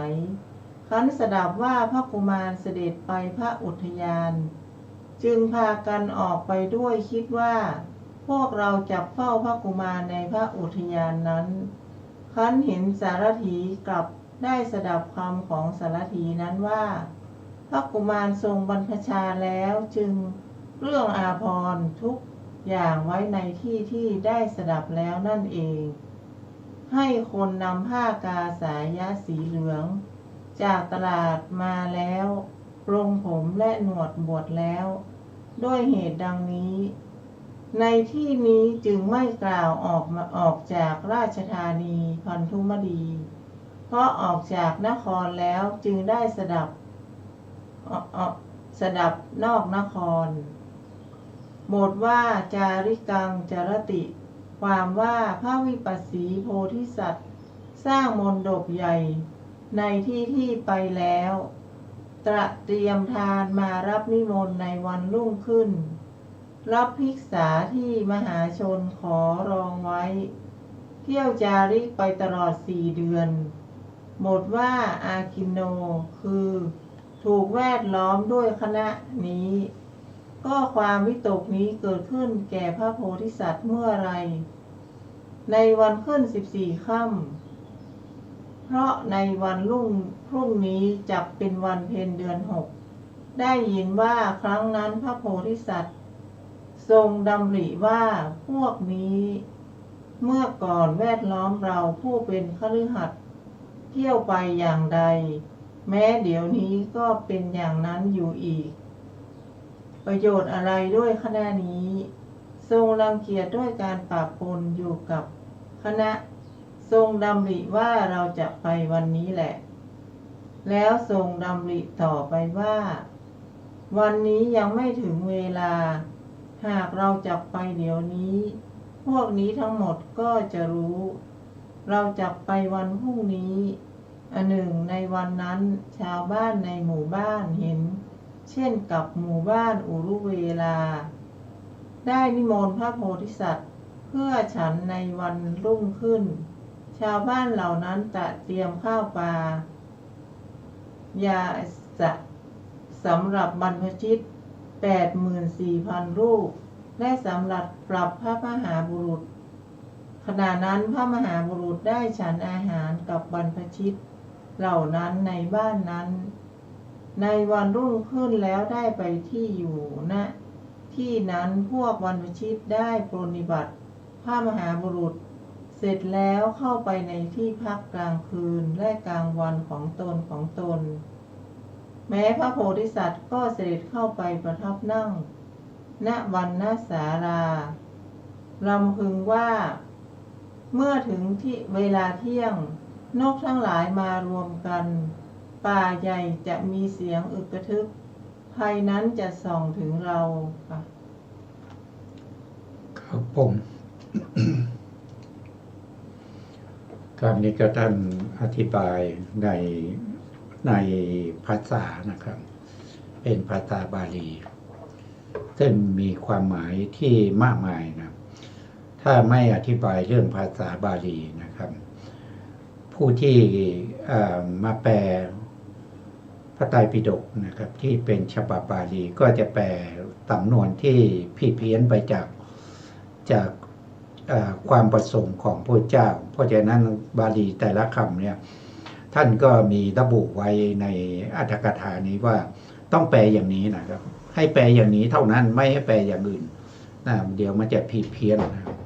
ค คันสดับว่าพระกุมารเสด็จไปพระอุทยานจึงพากันออกไปด้วยคิดว่าพวกเราจับเฝ้าพระกุมารในพระอุทยานนั้นคันเห็นสารถีกลับได้สดับคำของสารถีนั้นว่าพระกุมารทรงบรรพชาแล้วจึงเรื่องอาภรณ์ทุกอย่างไว้ในที่ที่ได้สดับแล้วนั่นเองให้คนนำผ้ากาสายะสีเหลืองจากตลาดมาแล้วปรงผมและหนวดบวชแล้วด้วยเหตุดังนี้ในที่นี้จึงไม่กล่าวออกจากราชธานีพันธุมดีเพราะออกจากนครแล้วจึงได้สดับนอกนครบทว่าจาริกังจรติ ความว่าพระวิปัสสีโพธิสัตว์สร้างมณฑปใหญ่ในที่ไปแล้วเตรียมทานมารับนิมนต์ในวันรุ่งขึ้นรับภิกษาที่มหาชนขอรองไว้เที่ยวจาริกไปตลอด4 เดือนบทว่าอากินโนคือถูกแวดล้อมด้วยคณะนี้ก็ความวิตกนี้เกิดขึ้นแก่พระโพธิสัตว์เมื่อไรในวันขึ้น14 ค่ำเพราะในวันพรุ่งนี้จักเป็นวันเพ็ญเดือน 6ได้ยินว่าครั้งนั้นพระโพธิสัตว์ทรงดำริว่าพวกนี้เมื่อก่อนแวดล้อมเราผู้เป็นคฤหัสถ์เที่ยวไปอย่างใดแม้เดี๋ยวนี้ก็เป็นอย่างนั้นอยู่อีกประโยชน์อะไรด้วยคณะนี้ทรงรังเกียจด้วยการปะปนอยู่กับคณะทรงดำริว่าเราจะไปวันนี้แหละแล้วทรงดำริต่อไปว่าวันนี้ยังไม่ถึงเวลาหากเราจะไปเดี๋ยวนี้พวกนี้ทั้งหมดก็จะรู้เราจะไปวันพรุ่งนี้อันหนึ่งในวันนั้นชาวบ้านในหมู่บ้านเห็นเช่นกับหมู่บ้านอุรุเวลาได้นิมนต์พระโพธิสัตว์เพื่อฉันในวันรุ่งขึ้นชาวบ้านเหล่านั้นเตรียมข้าวปลายาสำหรับบรรพชิต 84,000 รูปและสำหรับปรับพระมหาบุรุษขณะนั้นพระมหาบุรุษได้ฉันอาหารกับบรรพชิตเหล่านั้นในบ้านนั้นในวันรุ่งขึ้นแล้วได้ไปที่อยู่ณที่นั้นพวกบรรพชิตได้ปรนนิบัติพระมหาบุรุษเสร็จแล้วเข้าไปในที่พักกลางคืนและกลางวันของตนแม้พระโพธิสัตว์ก็เสด็จเข้าไปประทับนั่งณวันณศาลาลำพึงว่าเมื่อถึงที่เวลาเที่ยงนกทั้งหลายมารวมกันป่าใหญ่จะมีเสียงอึกกระทึกภัยนั้นจะส่องถึงเราค่ะครับผม ครับนี้ก็ท่านอธิบายในภาษานะครับเป็นภาษาบาลีซึ่งมีความหมายที่มากมายนะถ้าไม่อธิบายเรื่องภาษาบาลีนะครับผู้ที่มาแปลพระไตรปิฎกนะครับที่เป็นฉบับบาลีก็จะแปลสำนวนที่ผิดเพี้ยนไปจากความประสงค์ของพระเจ้าเพราะฉะนั้นบาลีแต่ละคำเนี่ยท่านก็มีระบุไว้ในอรรถกถานี้ว่าต้องแปลอย่างนี้นะครับให้แปลอย่างนี้เท่านั้นไม่ให้แปลอย่างอื่นนะเดี๋ยวมันจะผิดเพี้ยนนะครับ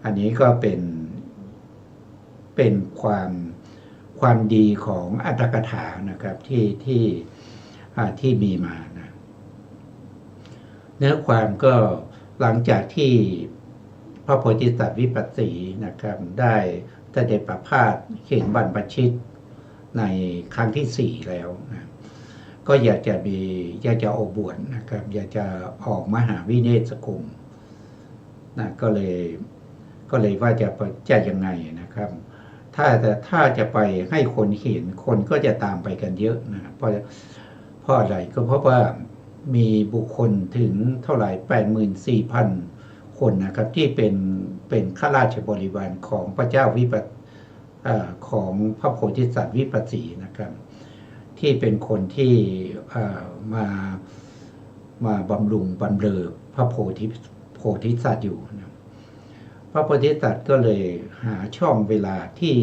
อันนี้ก็เป็นความดีของอรรถกถานะครับที่มีมานะเนื้อความก็หลังจากที่พระโพธิสัตว์วิปัสสีนะครับได้เสด็จประพาสเห็นบรรพชิตในครั้งที่4แล้วนะก็อยากจะออกบวชนะครับอยากจะออกมหาวิเนศกรมนะก็เลยว่าจะยังไงนะครับถ้าจะไปให้คนเห็นคนก็จะตามไปกันเยอะนะเพราะอะไรก็เพราะว่ามีบุคคลถึงเท่าไหร่ 84,000 คนนะครับที่เป็นข้าราชบริวารของพระเจ้าของพระโพธิสัตว์วิปัสสีนะครับ ที่เป็นคนที่มาบำรุงบำเรอพระโพธิสัตว์อยู่นะพระโพธิสัตว์ก็เลยหาช่องเวลาที่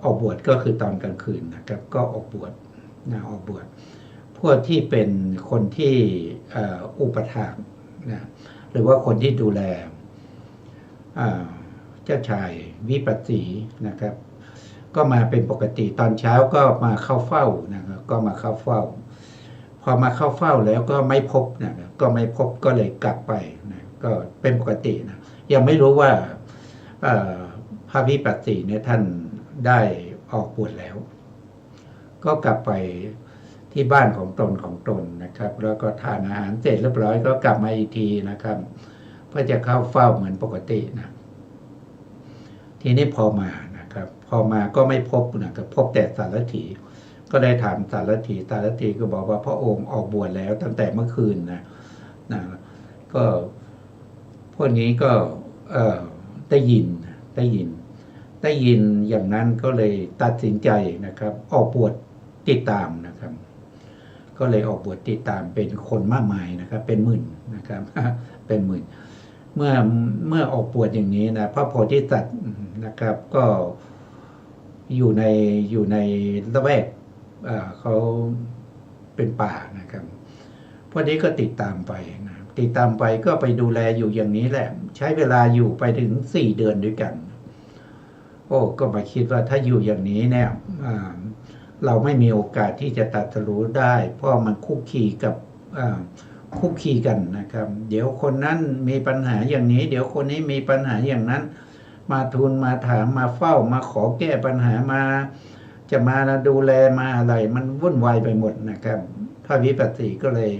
ออกบวชก็คือตอนกลางคืนนะครับก็ออกบวชนะออกบวชพวกที่เป็นคนที่อุปถากนะหรือว่าคนที่ดูแลเจ้าชายวิปัสสีนะครับก็มาเป็นปกติตอนเช้าก็มาเข้าเฝ้านะครับก็มาเข้าเฝ้าพอมาเข้าเฝ้าแล้วก็ไม่พบนะครับก็ไม่พบก็เลยกลับไปนะก็เป็นปกตินะยังไม่รู้ว่าพระวิปัสสีเนี่ยท่านได้ออกบวชแล้วก็กลับไปที่บ้านของตนนะครับแล้วก็ทานอาหารเสร็จเรียบร้อยก็กลับมาอีกทีนะครับเพื่อจะเข้าเฝ้าเหมือนปกตินะทีนี้พอมาก็ไม่พบนะครับพบแต่สารถีก็ได้ถามสารถีก็บอกว่าพระองค์ออกบวชแล้วตั้งแต่เมื่อคืนนะก็พวกนี้ก็ได้ยินอย่างนั้นก็เลยตัดสินใจนะครับออกบวชติดตามนะครับก็เลยออกบวชติดตามเป็นคนมากมายนะครับเป็นหมื่นนะครับเป็นหมื่นเมื่อออกบวชอย่างนี้นะพระโพธิสัตว์นะครับก็อยู่ในละแวกเขาเป็นป่านะครับพวกนี้ก็ติดตามไปก็ไปดูแลอยู่อย่างนี้แหละใช้เวลาอยู่ไปถึง4 เดือนด้วยกันก็มาคิดว่าถ้าอยู่อย่างนี้เนี่ยเราไม่มีโอกาสที่จะตรัสรู้ได้เพราะมันคุกคีกันนะครับเดี๋ยวคนนั้นมีปัญหาอย่างนี้เดี๋ยวคนนี้มีปัญหาอย่างนั้นมาทูลมาถามมาเฝ้ามาขอแก้ปัญหามาจะมาดูแลมาอะไรมันวุ่นวายไปหมดนะครับพระวิปัสสีก็เลย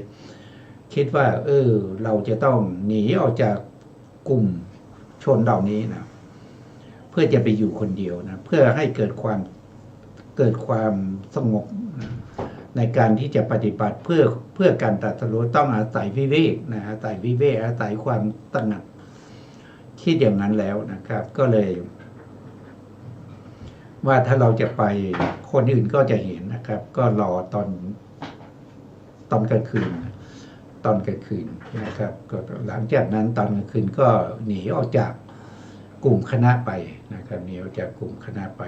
คิดว่าเราจะต้องหนีออกจากกลุ่มชนเหล่านี้นะเพื่อจะไปอยู่คนเดียวนะเพื่อให้เกิดความสงบนะในการที่จะปฏิบัติเพื่อการตรัสรู้ต้องอาศัยวิเวกนะอาศัยความสงบคิดอย่างนั้นแล้วนะครับก็เลยว่าถ้าเราจะไปคนอื่นก็จะเห็นนะครับก็รอตอนกลางคืนนะครับก็หลังจากนั้นตอนกลางคืนก็หนีออกจากกลุ่มคณะไปนะครับหนีออกจากกลุ่มคณะไป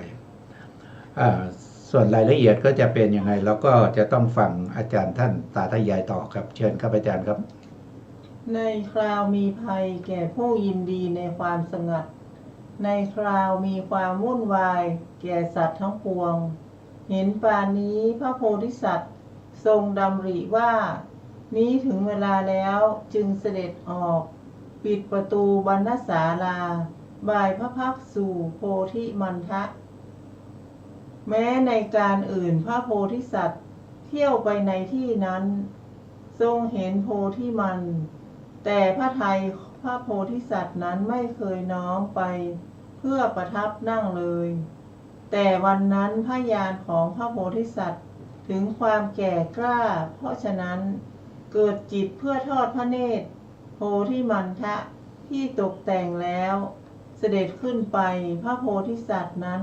ส่วนรายละเอียดก็จะเป็นยังไงแล้วก็จะต้องฟังอาจารย์ท่านสาธยายต่อครับเชิญครับอาจารย์ครับในคราวมีภัยแก่ผู้ยินดีในความสงัดในคราวมีความวุ่นวายแก่สัตว์ทั้งปวงเห็นปานนี้พระโพธิสัตว์ทรงดำริว่านี้ถึงเวลาแล้วจึงเสด็จออกปิดประตูบรรณศาลาบ่ายพระพักตร์สู่โพธิมันทะแม้ในการอื่นพระโพธิสัตว์เที่ยวไปในที่นั้นทรงเห็นโพธิมันแต่พระทัยพระโพธิสัตว์นั้นไม่เคยน้อมไปเพื่อประทับนั่งเลยแต่วันนั้นพระญาณของพระโพธิสัตว์ถึงความแก่กล้าเพราะฉะนั้นเกิดจิตเพื่อทอดพระเนตรโพธิมันทะที่ตกแต่งแล้วเสด็จขึ้นไปพระโพธิสัตว์นั้น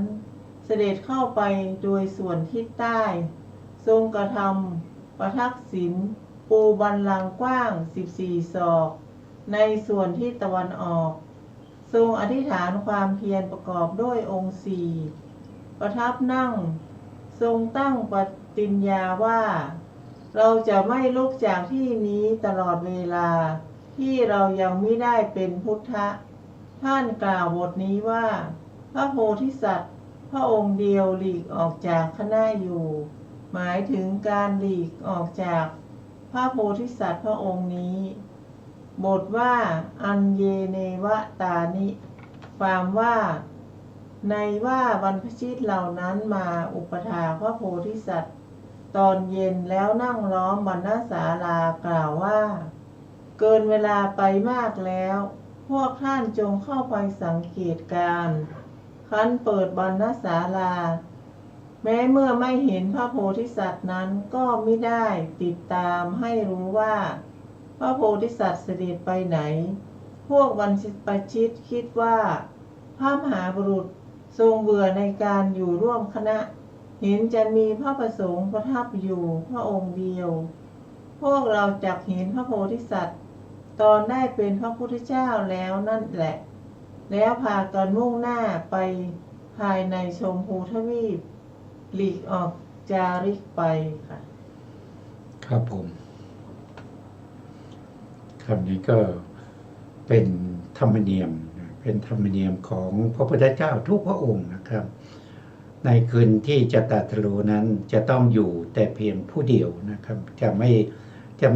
เสด็จเข้าไปโดยส่วนทิศใต้ทรงกระทำประทักษิณปูบัลลังก์กว้าง14 ศอกในส่วนที่ตะวันออกทรงอธิษฐานความเพียรประกอบด้วยองค์4ประทับนั่งทรงตั้งปฏิญญาว่าเราจะไม่ลุกจากที่นี้ตลอดเวลาที่เรายังไม่ได้เป็นพุทธะท่านกล่าวบทนี้ว่าพระโพธิสัตว์พระองค์เดียวหลีกออกจากคณะอยู่หมายถึงการหลีกออกจากพระโพธิสัตว์พระองค์นี้บทว่าอัญเยเนวตานิความว่าในว่าบรรพชิตเหล่านั้นมาอุปถากพระโพธิสัตว์ตอนเย็นแล้วนั่งล้อมบรรณศาลากล่าวว่าเกินเวลาไปมากแล้วพวกท่านจงเข้าไปสังเกตการคั้นเปิดบรรณศาลาแม้เมื่อไม่เห็นพระโพธิสัตว์นั้นก็ไม่ได้ติดตามให้รู้ว่าพระโพธิสัตว์เสด็จไปไหนพวกบรรพชิตคิดว่าพระมหาบุรุษทรงเบื่อในการอยู่ร่วมคณะ เห็นจะมีพระประสงค์ประทับอยู่พระองค์เดียวพวกเราจักเห็นพระโพธิสัตว์ตอนได้เป็นพระพุทธเจ้าแล้วนั่นแหละแล้วพากันมุ่งหน้าไปภายในชมพูทวีปหลีกออกจาริกไปค่ะครับผมคำนี้ก็เป็นธรรมเนียมเป็นธรรมเนียมของพระพุทธเจ้าทุกพระองค์นะครับในคืนที่จะตรัสรู้นั้นจะต้องอยู่แต่เพียงผู้เดียวนะครับจะไ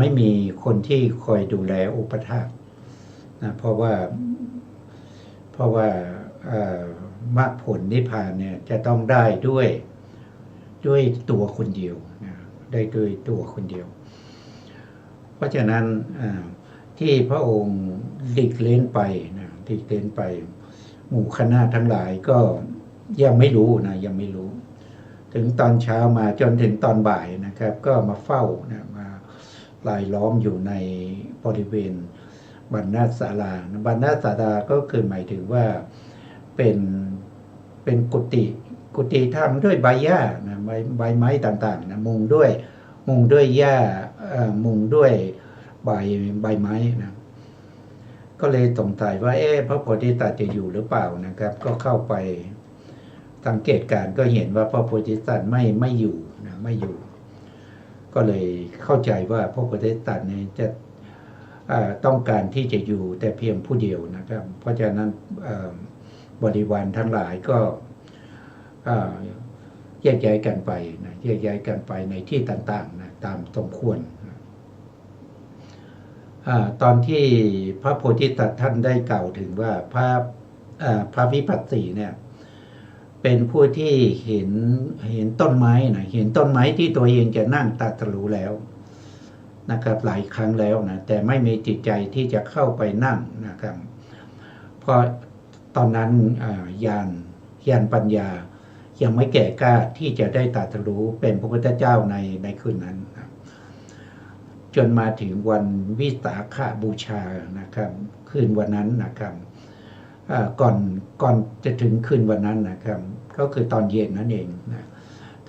ม่มีคนที่คอยดูแลอุปถากนะเพราะว่ามรรคผลนิพพานเนี่ยจะต้องได้ด้วยตัวคนเดียวนะได้ด้วยตัวคนเดียว เพราะฉะนั้นที่พระองค์หลีกเล้นไปนะหลีกเล้นไปหมู่คณะทั้งหลายก็ยังไม่รู้นะยังไม่รู้ถึงตอนเช้ามาจนถึงตอนบ่ายนะครับก็มาเฝ้านะมาลายล้อมอยู่ในบริเวณบรรณาศาลาบรรณาศาลาก็คือหมายถึงว่าเป็นกุฏิทำด้วยใบหญ้านะใบไม้ต่างๆนะมุงด้วยหญ้ามุงด้วยใบไม้นะก็เลยสงสัยว่าพระโพธิสัตว์จะอยู่หรือเปล่านะครับก็เข้าไปสังเกตการก็เห็นว่าพระโพธิสัตว์ไม่อยู่นะไม่อยู่ก็เลยเข้าใจว่าพระโพธิสัตว์เนี่ยจะต้องการที่จะอยู่แต่เพียงผู้เดียวนะครับเพราะฉะนั้นบริวารทั้งหลายก็แยกย้ายกันไปนะแยกย้ายกันไปในที่ต่างๆนะตามสมควรตอนที่พระโพธิสัตว์ท่านได้กล่าวถึงว่าพระวิปัสสีเนี่ยเป็นผู้ที่เห็นต้นไม้นะเห็นต้นไม้ที่ตัวเองจะนั่งตรัสรู้แล้วนะครับหลายครั้งแล้วนะแต่ไม่มีจิตใจที่จะเข้าไปนั่งนะครับเพราะตอนนั้นญาณปัญญายังไม่แก่กล้าที่จะได้ตรัสรู้เป็นพระพุทธเจ้าในคืนนั้นนะจนมาถึงวันวิสาขบูชานะครับคืนวันนั้นนะครับก่อนจะถึงคืนวันนั้นนะครับก็คือตอนเย็นนั่นเองนะ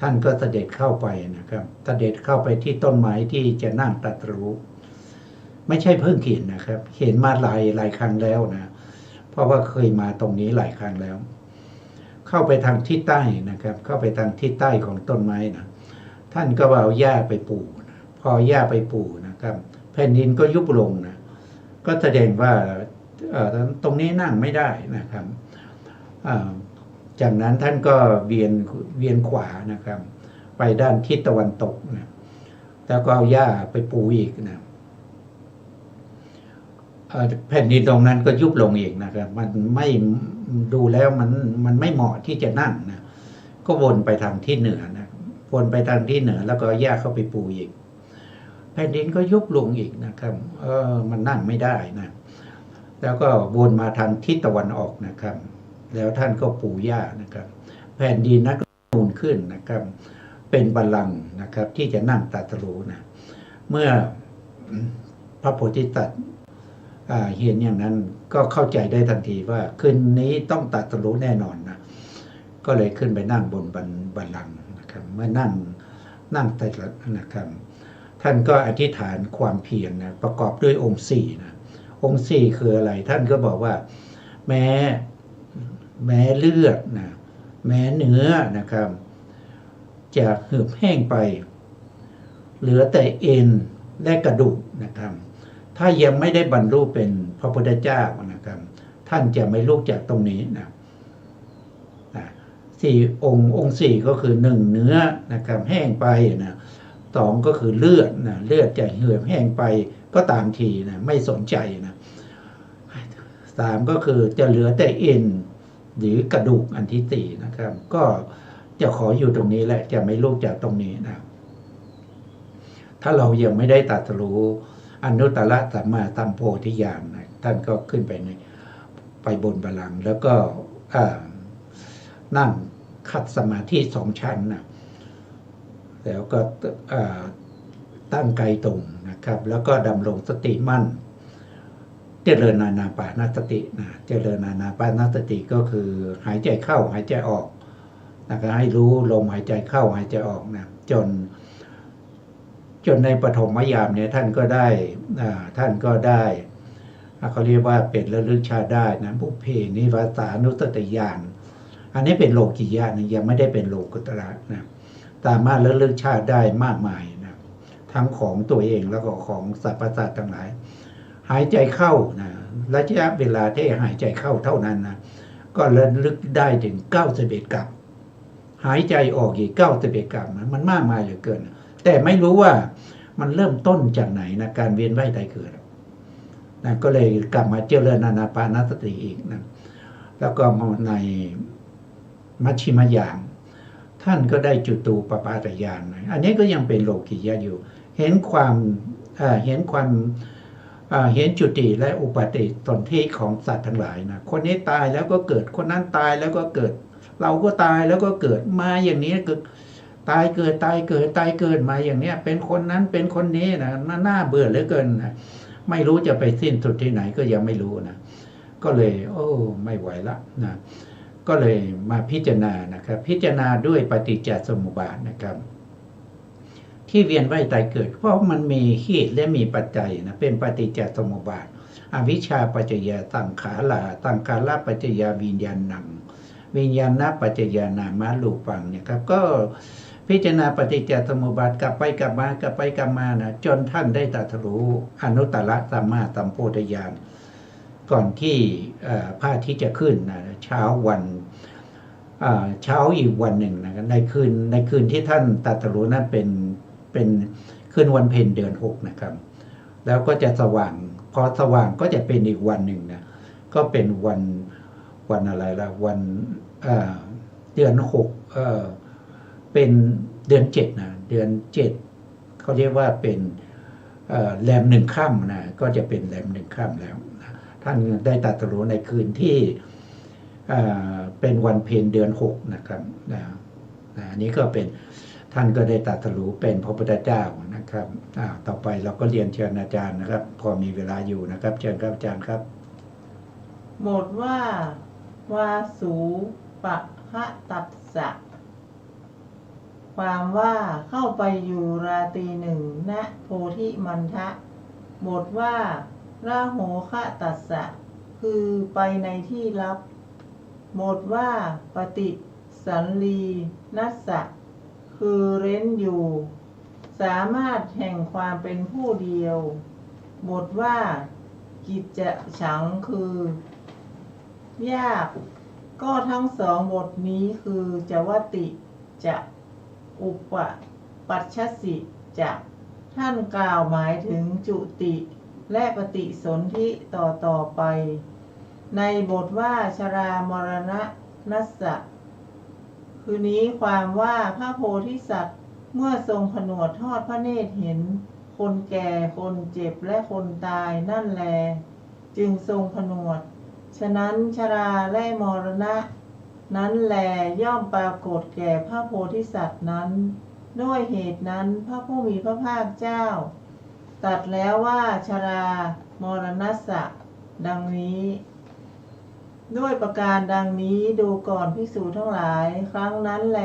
ท่านก็เสด็จเข้าไปนะครับเสด็จเข้าไปที่ต้นไม้ที่จะนั่งตรัสรู้ไม่ใช่เพิ่งเห็นนะครับเห็นมาหลายครั้งแล้วนะเพราะว่าเคยมาตรงนี้หลายครั้งแล้วเข้าไปทางทิศใต้นะครับเข้าไปทางทิศใต้ของต้นไม้นะท่านก็เอาหญ้าไปปลูกนะพอหญ้าไปปลูกนะครับแผ่นดินก็ยุบลงนะก็แสดงว่าตรงนี้นั่งไม่ได้นะครับจากนั้นท่านก็เวียนขวานะครับไปด้านทิศตะวันตกนะแล้วก็เอาหญ้าไปปูอีกนะแผ่นดินตรงนั้นก็ยุบลงอีกนะครับมันไม่ดูแล้วมันไม่เหมาะที่จะนั่งนะก็วนไปทางทิศเหนือนะวนไปทางทิศเหนือแล้วก็หญ้าเข้าไปปูอีกแผ่นดินก็ยุบลงอีกนะครับมันนั่งไม่ได้นะแล้วก็วนมาทางทิศตะวันออกนะครับแล้วท่านก็ปูหญ้านะครับแผ่นดินนั้นก็นูนขึ้นนะครับเป็นบัลลังก์นะครับที่จะนั่งตรัสรู้นะเมื่อพระโพธิสัตว์เห็นอย่างนั้นก็เข้าใจได้ทันทีว่าคืนนี้ต้องตรัสรู้แน่นอนนะก็เลยขึ้นไปนั่งบนบัลลังก์นะครับเมื่อนั่งตรัสนะครับท่านก็อธิษฐานความเพียรนะประกอบด้วยองค์สี่นะองค์สี่คืออะไรท่านก็บอกว่าแม้เลือดนะแม้เนื้อนะครับจะเหือดแห้งไปเหลือแต่เอ็นและกระดูกนะครับถ้ายังไม่ได้บรรลุเป็นพระพุทธเจ้านะครับท่านจะไม่ลุกจากตรงนี้นะองค์สี่ก็คือหนึ่งเนื้อนะครับแห้งไปนะสองก็คือเลือดนะเลือดจะเหือดแห้งไปก็ตามทีนะไม่สนใจนะสามก็คือจะเหลือแต่เอ็นหรือกระดูกอันที่สี่นะครับก็จะขออยู่ตรงนี้แหละจะไม่ลุกจากตรงนี้นะถ้าเรายังไม่ได้ตรัสรู้อนุตตรสัมมาสัมโพธิญาณนะท่านก็ขึ้นไปบนบัลลังก์แล้วก็นั่งคัดสมาธิสองชั้นนะแล้วก็ตั้งกายตรงนะครับแล้วก็ดำรงสติมั่นเจริญอานาปานสตินะเจริญอานาปานสติก็คือหายใจเข้าหายใจออก นะก็ให้รู้ลมหายใจเข้าหายใจออกนะจนในปฐมยามเนี่ยท่านก็ได้เขาเรียกว่าเป็นระลึกชาติได้นะบุพเพนิวาสานุสติญาณอันนี้เป็นโลกิยะนะยังไม่ได้เป็นโลกุตระนะสามารถระลึกชาติได้มากมายนะทั้งของตัวเองแล้วก็ของสรรพสัตว์ทั้งหลายหายใจเข้านะระยะเวลาที่หายใจเข้าเท่านั้นนะก็ระลึกได้ถึง91กับหายใจออกอีก91กับมันมากมายเหลือเกินแต่ไม่รู้ว่ามันเริ่มต้นจากไหนนะการเวียนว่ายตายเกิดนะก็เลยกลับมาเจริญอานาปานสติอีกนะแล้วก็ในมัชฌิมญาณท่านก็ได้จุตูปปาตญาณอันนี้ก็ยังเป็นโลกิยะอยู่เห็นจุติและอุปาติสนธิของสัตว์ทั้งหลายนะคนนี้ตายแล้วก็เกิดคนนั้นตายแล้วก็เกิดเราก็ตายแล้วก็เกิดมาอย่างนี้ก็ตายเกิดมาอย่างเนี้ยเป็นคนนั้นเป็นคนนี้นะน่าเบื่อเหลือเกินนะไม่รู้จะไปสิ้นสุดที่ไหนก็ยังไม่รู้นะก็เลยไม่ไหวละนะก็เลยมาพิจารณานะครับพิจารณาด้วยปฏิจจสมุปบาทนะครับที่เวียนว่ายตายเกิดเพราะมันมีเหตุและมีปัจจัยนะเป็นปฏิจจสมุปบาทอวิชชาปัจจยาสังขารปัจจยาวิญญาณังวิญญาณปัจจยานามะรูปังเนี่ยครับก็พิจารณาปฏิจจสมุปบาทกลับไปกลับมานะจนท่านได้ตรัสรู้อนุตตรสัมมาสัมโพธิญาณก่อนที่พระอาทิตย์จะขึ้นนะเช้าอีกวันหนึ่งนะในคืนที่ท่านตรัสรู้นั้นเป็นคืนวันเพ็ญเดือน6นะครับแล้วก็จะสว่างพอสว่างก็จะเป็นอีกวันหนึ่งนะก็เป็นวันอะไรล่ะวันเดือน6เป็นเดือน7นะเดือน7เขาเรียกว่าเป็นแรม1ค่ำนะก็จะเป็นแรม1ค่ำแล้วนะท่านได้ตรัสรู้ในคืนที่เป็นวันเพ็ญเดือน6นะครับอันนี้ก็เป็นท่านก็ได้ตรัสรู้เป็นพระพุทธเจ้านะครับต่อไปเราก็เรียนเชิญอาจารย์นะครับพอมีเวลาอยู่นะครับเชิญครับอาจารย์ครับบทว่าวาสูปะหะตัสสะความว่าเข้าไปอยู่ราตรีหนึ่งณโพธิมันทะบทว่าราโหคะตัสสะคือไปในที่ลับบทว่าปฏิสันลีนัสสะคือเร้นอยู่สามารถแห่งความเป็นผู้เดียวบทว่ากิจจะฉังคือยากก็ทั้งสองบทนี้คือจวติจะอุปปัชชสิจะท่านกล่าวหมายถึงจุติและปฏิสนธิต่อไปในบทว่าชรามรณะนัสสะคือนี้ความว่าพระโพธิสัตว์เมื่อทรงผนวดทอดพระเนตรเห็นคนแก่คนเจ็บและคนตายนั่นแลจึงทรงผนวดฉะนั้นชราและมรณะนั้นแลย่อมปรากฏแก่พระโพธิสัตว์นั้นด้วยเหตุนั้นพระผู้มีพระภาคเจ้าตรัสแล้วว่าชรามรณัสสะดังนี้ด้วยประการดังนี้ดูก่อนภิกษุทั้งหลายครั้งนั้นแล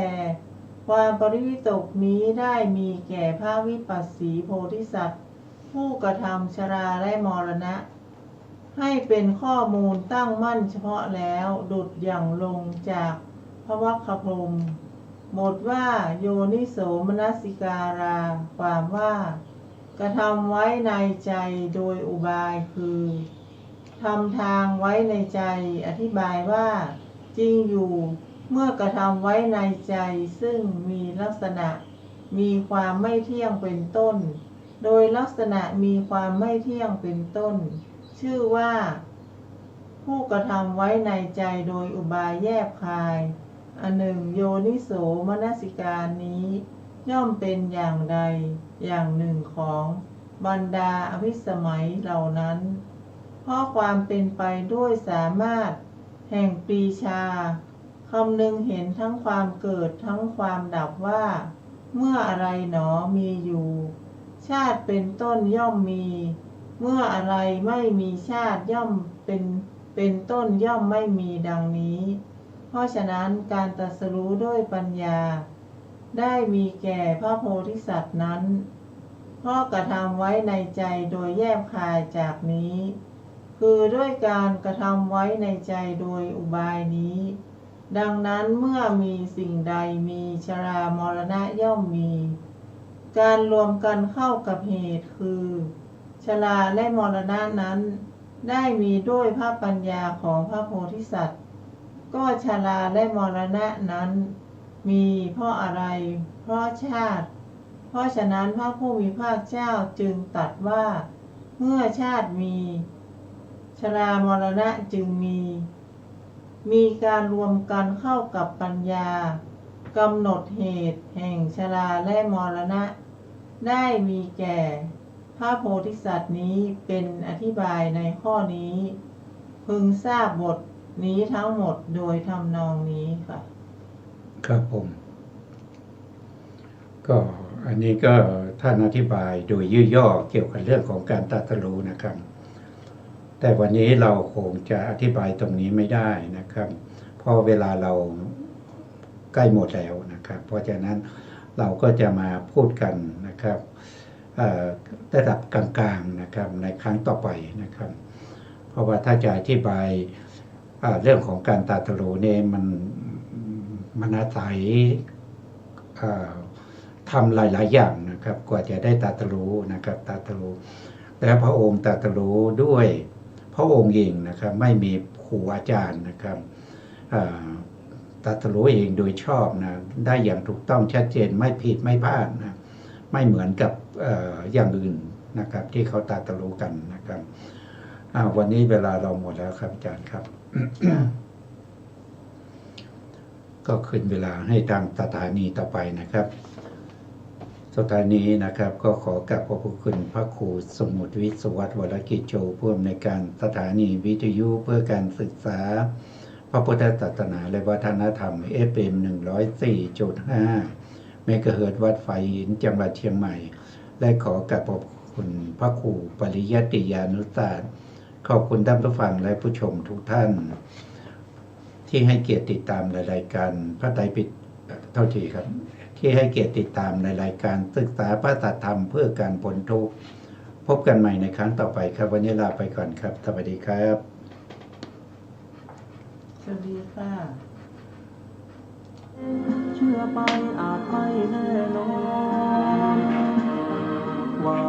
ความปริวิตกนี้ได้มีแก่พระวิปัสสีโพธิสัตว์ผู้กระทำชราและมรณะให้เป็นข้อมูลตั้งมั่นเฉพาะแล้วดุจอย่างลงจากพระวัคคพรหมบทว่าโยนิโสมนสิการาความว่ากระทำไว้ในใจโดยอุบายคือทำทางไว้ในใจอธิบายว่าจริงอยู่เมื่อกระทำไว้ในใจซึ่งมีลักษณะมีความไม่เที่ยงเป็นต้นโดยลักษณะมีความไม่เที่ยงเป็นต้นชื่อว่าผู้กระทำไว้ในใจโดยอุบายแยบคายอันหนึ่งโยนิโสมนสิการนี้ย่อมเป็นอย่างใดอย่างหนึ่งของบรรดาอภิสมัยเหล่านั้นเพราะความเป็นไปด้วยสามารถแห่งปรีชาคำนึงเห็นทั้งความเกิดทั้งความดับว่าเมื่ออะไรหนอมีอยู่ชาติเป็นต้นย่อมมีเมื่ออะไรไม่มีชาติย่อมเป็นต้นย่อมไม่มีดังนี้ เพราะฉะนั้นการตรัสรู้ด้วยปัญญาได้มีแก่พระโพธิสัตว์นั้น เพราะกระทำไว้ในใจโดยแยบคายจากนี้ คือด้วยการกระทำไว้ในใจโดยอุบายนี้ ดังนั้นเมื่อมีสิ่งใดมีชรามรณะย่อมมี การรวมกันเข้ากับเหตุคือชราและมรณะนั้นได้มีด้วยพระปัญญาของพระโพธิสัตว์ก็ชราและมรณะนั้นมีเพราะอะไร เพราะชาติ เพราะฉะนั้นพระผู้มีพระเจ้าจึงตรัสว่าเมื่อชาติมีชรามรณะจึงมีการรวมกันเข้ากับปัญญากำหนดเหตุแห่งชราและมรณะได้มีแก่พระโพธิสัตว์นี้เป็นอธิบายในข้อนี้ พึงทราบบทนี้ทั้งหมดโดยทำนองนี้ค่ะครับผมก็อันนี้ก็ท่านอธิบายโดยย่อๆเกี่ยวกับเรื่องของการตรัสรู้นะครับแต่วันนี้เราคงจะอธิบายตรงนี้ไม่ได้นะครับเพราะเวลาเราใกล้หมดแล้วนะครับเพราะฉะนั้นเราก็จะมาพูดกันนะครับระดับกลางๆนะครับในครั้งต่อไปนะครับเพราะว่าถ้าจะอธิบายเรื่องของการตรัสรู้เนี่ยมันอาศัยทำหลายๆอย่างนะครับกว่าจะได้ตรัสรู้นะครับตรัสรู้และพระองค์ตรัสรู้ด้วยพระองค์เองนะครับไม่มีครูอาจารย์นะครับตรัสรู้เองโดยชอบนะได้อย่างถูกต้องชัดเจนไม่ผิดไม่พลาดนะไม่เหมือนกับอย่างอื่นนะครับที่เขาตรัสรู้กันนะครับวันนี้เวลาเราหมดแล้วครับอาจารย์ครับ ก็ขึ้นเวลาให้ทางสถานีต่อไปนะครับสถานีนะครับก็ขอกราบขอบพระคุณพระครูสมุทรวิศวัตรวรกิจโจผู้อำนวยการสถานีวิทยุเพื่อการศึกษาพระพุทธศาสนาและวัฒนธรรม FM 104.5 เมกะเฮิรตซ์วัดไฟหินจังหวัดเชียงใหม่และขอกราบขอบคุณพระครูปริยัติยานุศาสตร์ขอบคุณท่านผู้ฟังและผู้ชมทุกท่านที่ให้เกียรติติดตามรายการพระไตรปิฎกเท่าที่ครับที่ให้เกียรติติดตามในรายการศึกษาพระสัทธรรมเพื่อการพ้นทุกข์พบกันใหม่ในครั้งต่อไปครับวันนี้ลาไปก่อนครับสวัสดีครับสวัสดีค่ะเชื่อไปอาจไม่แน่นอนว่า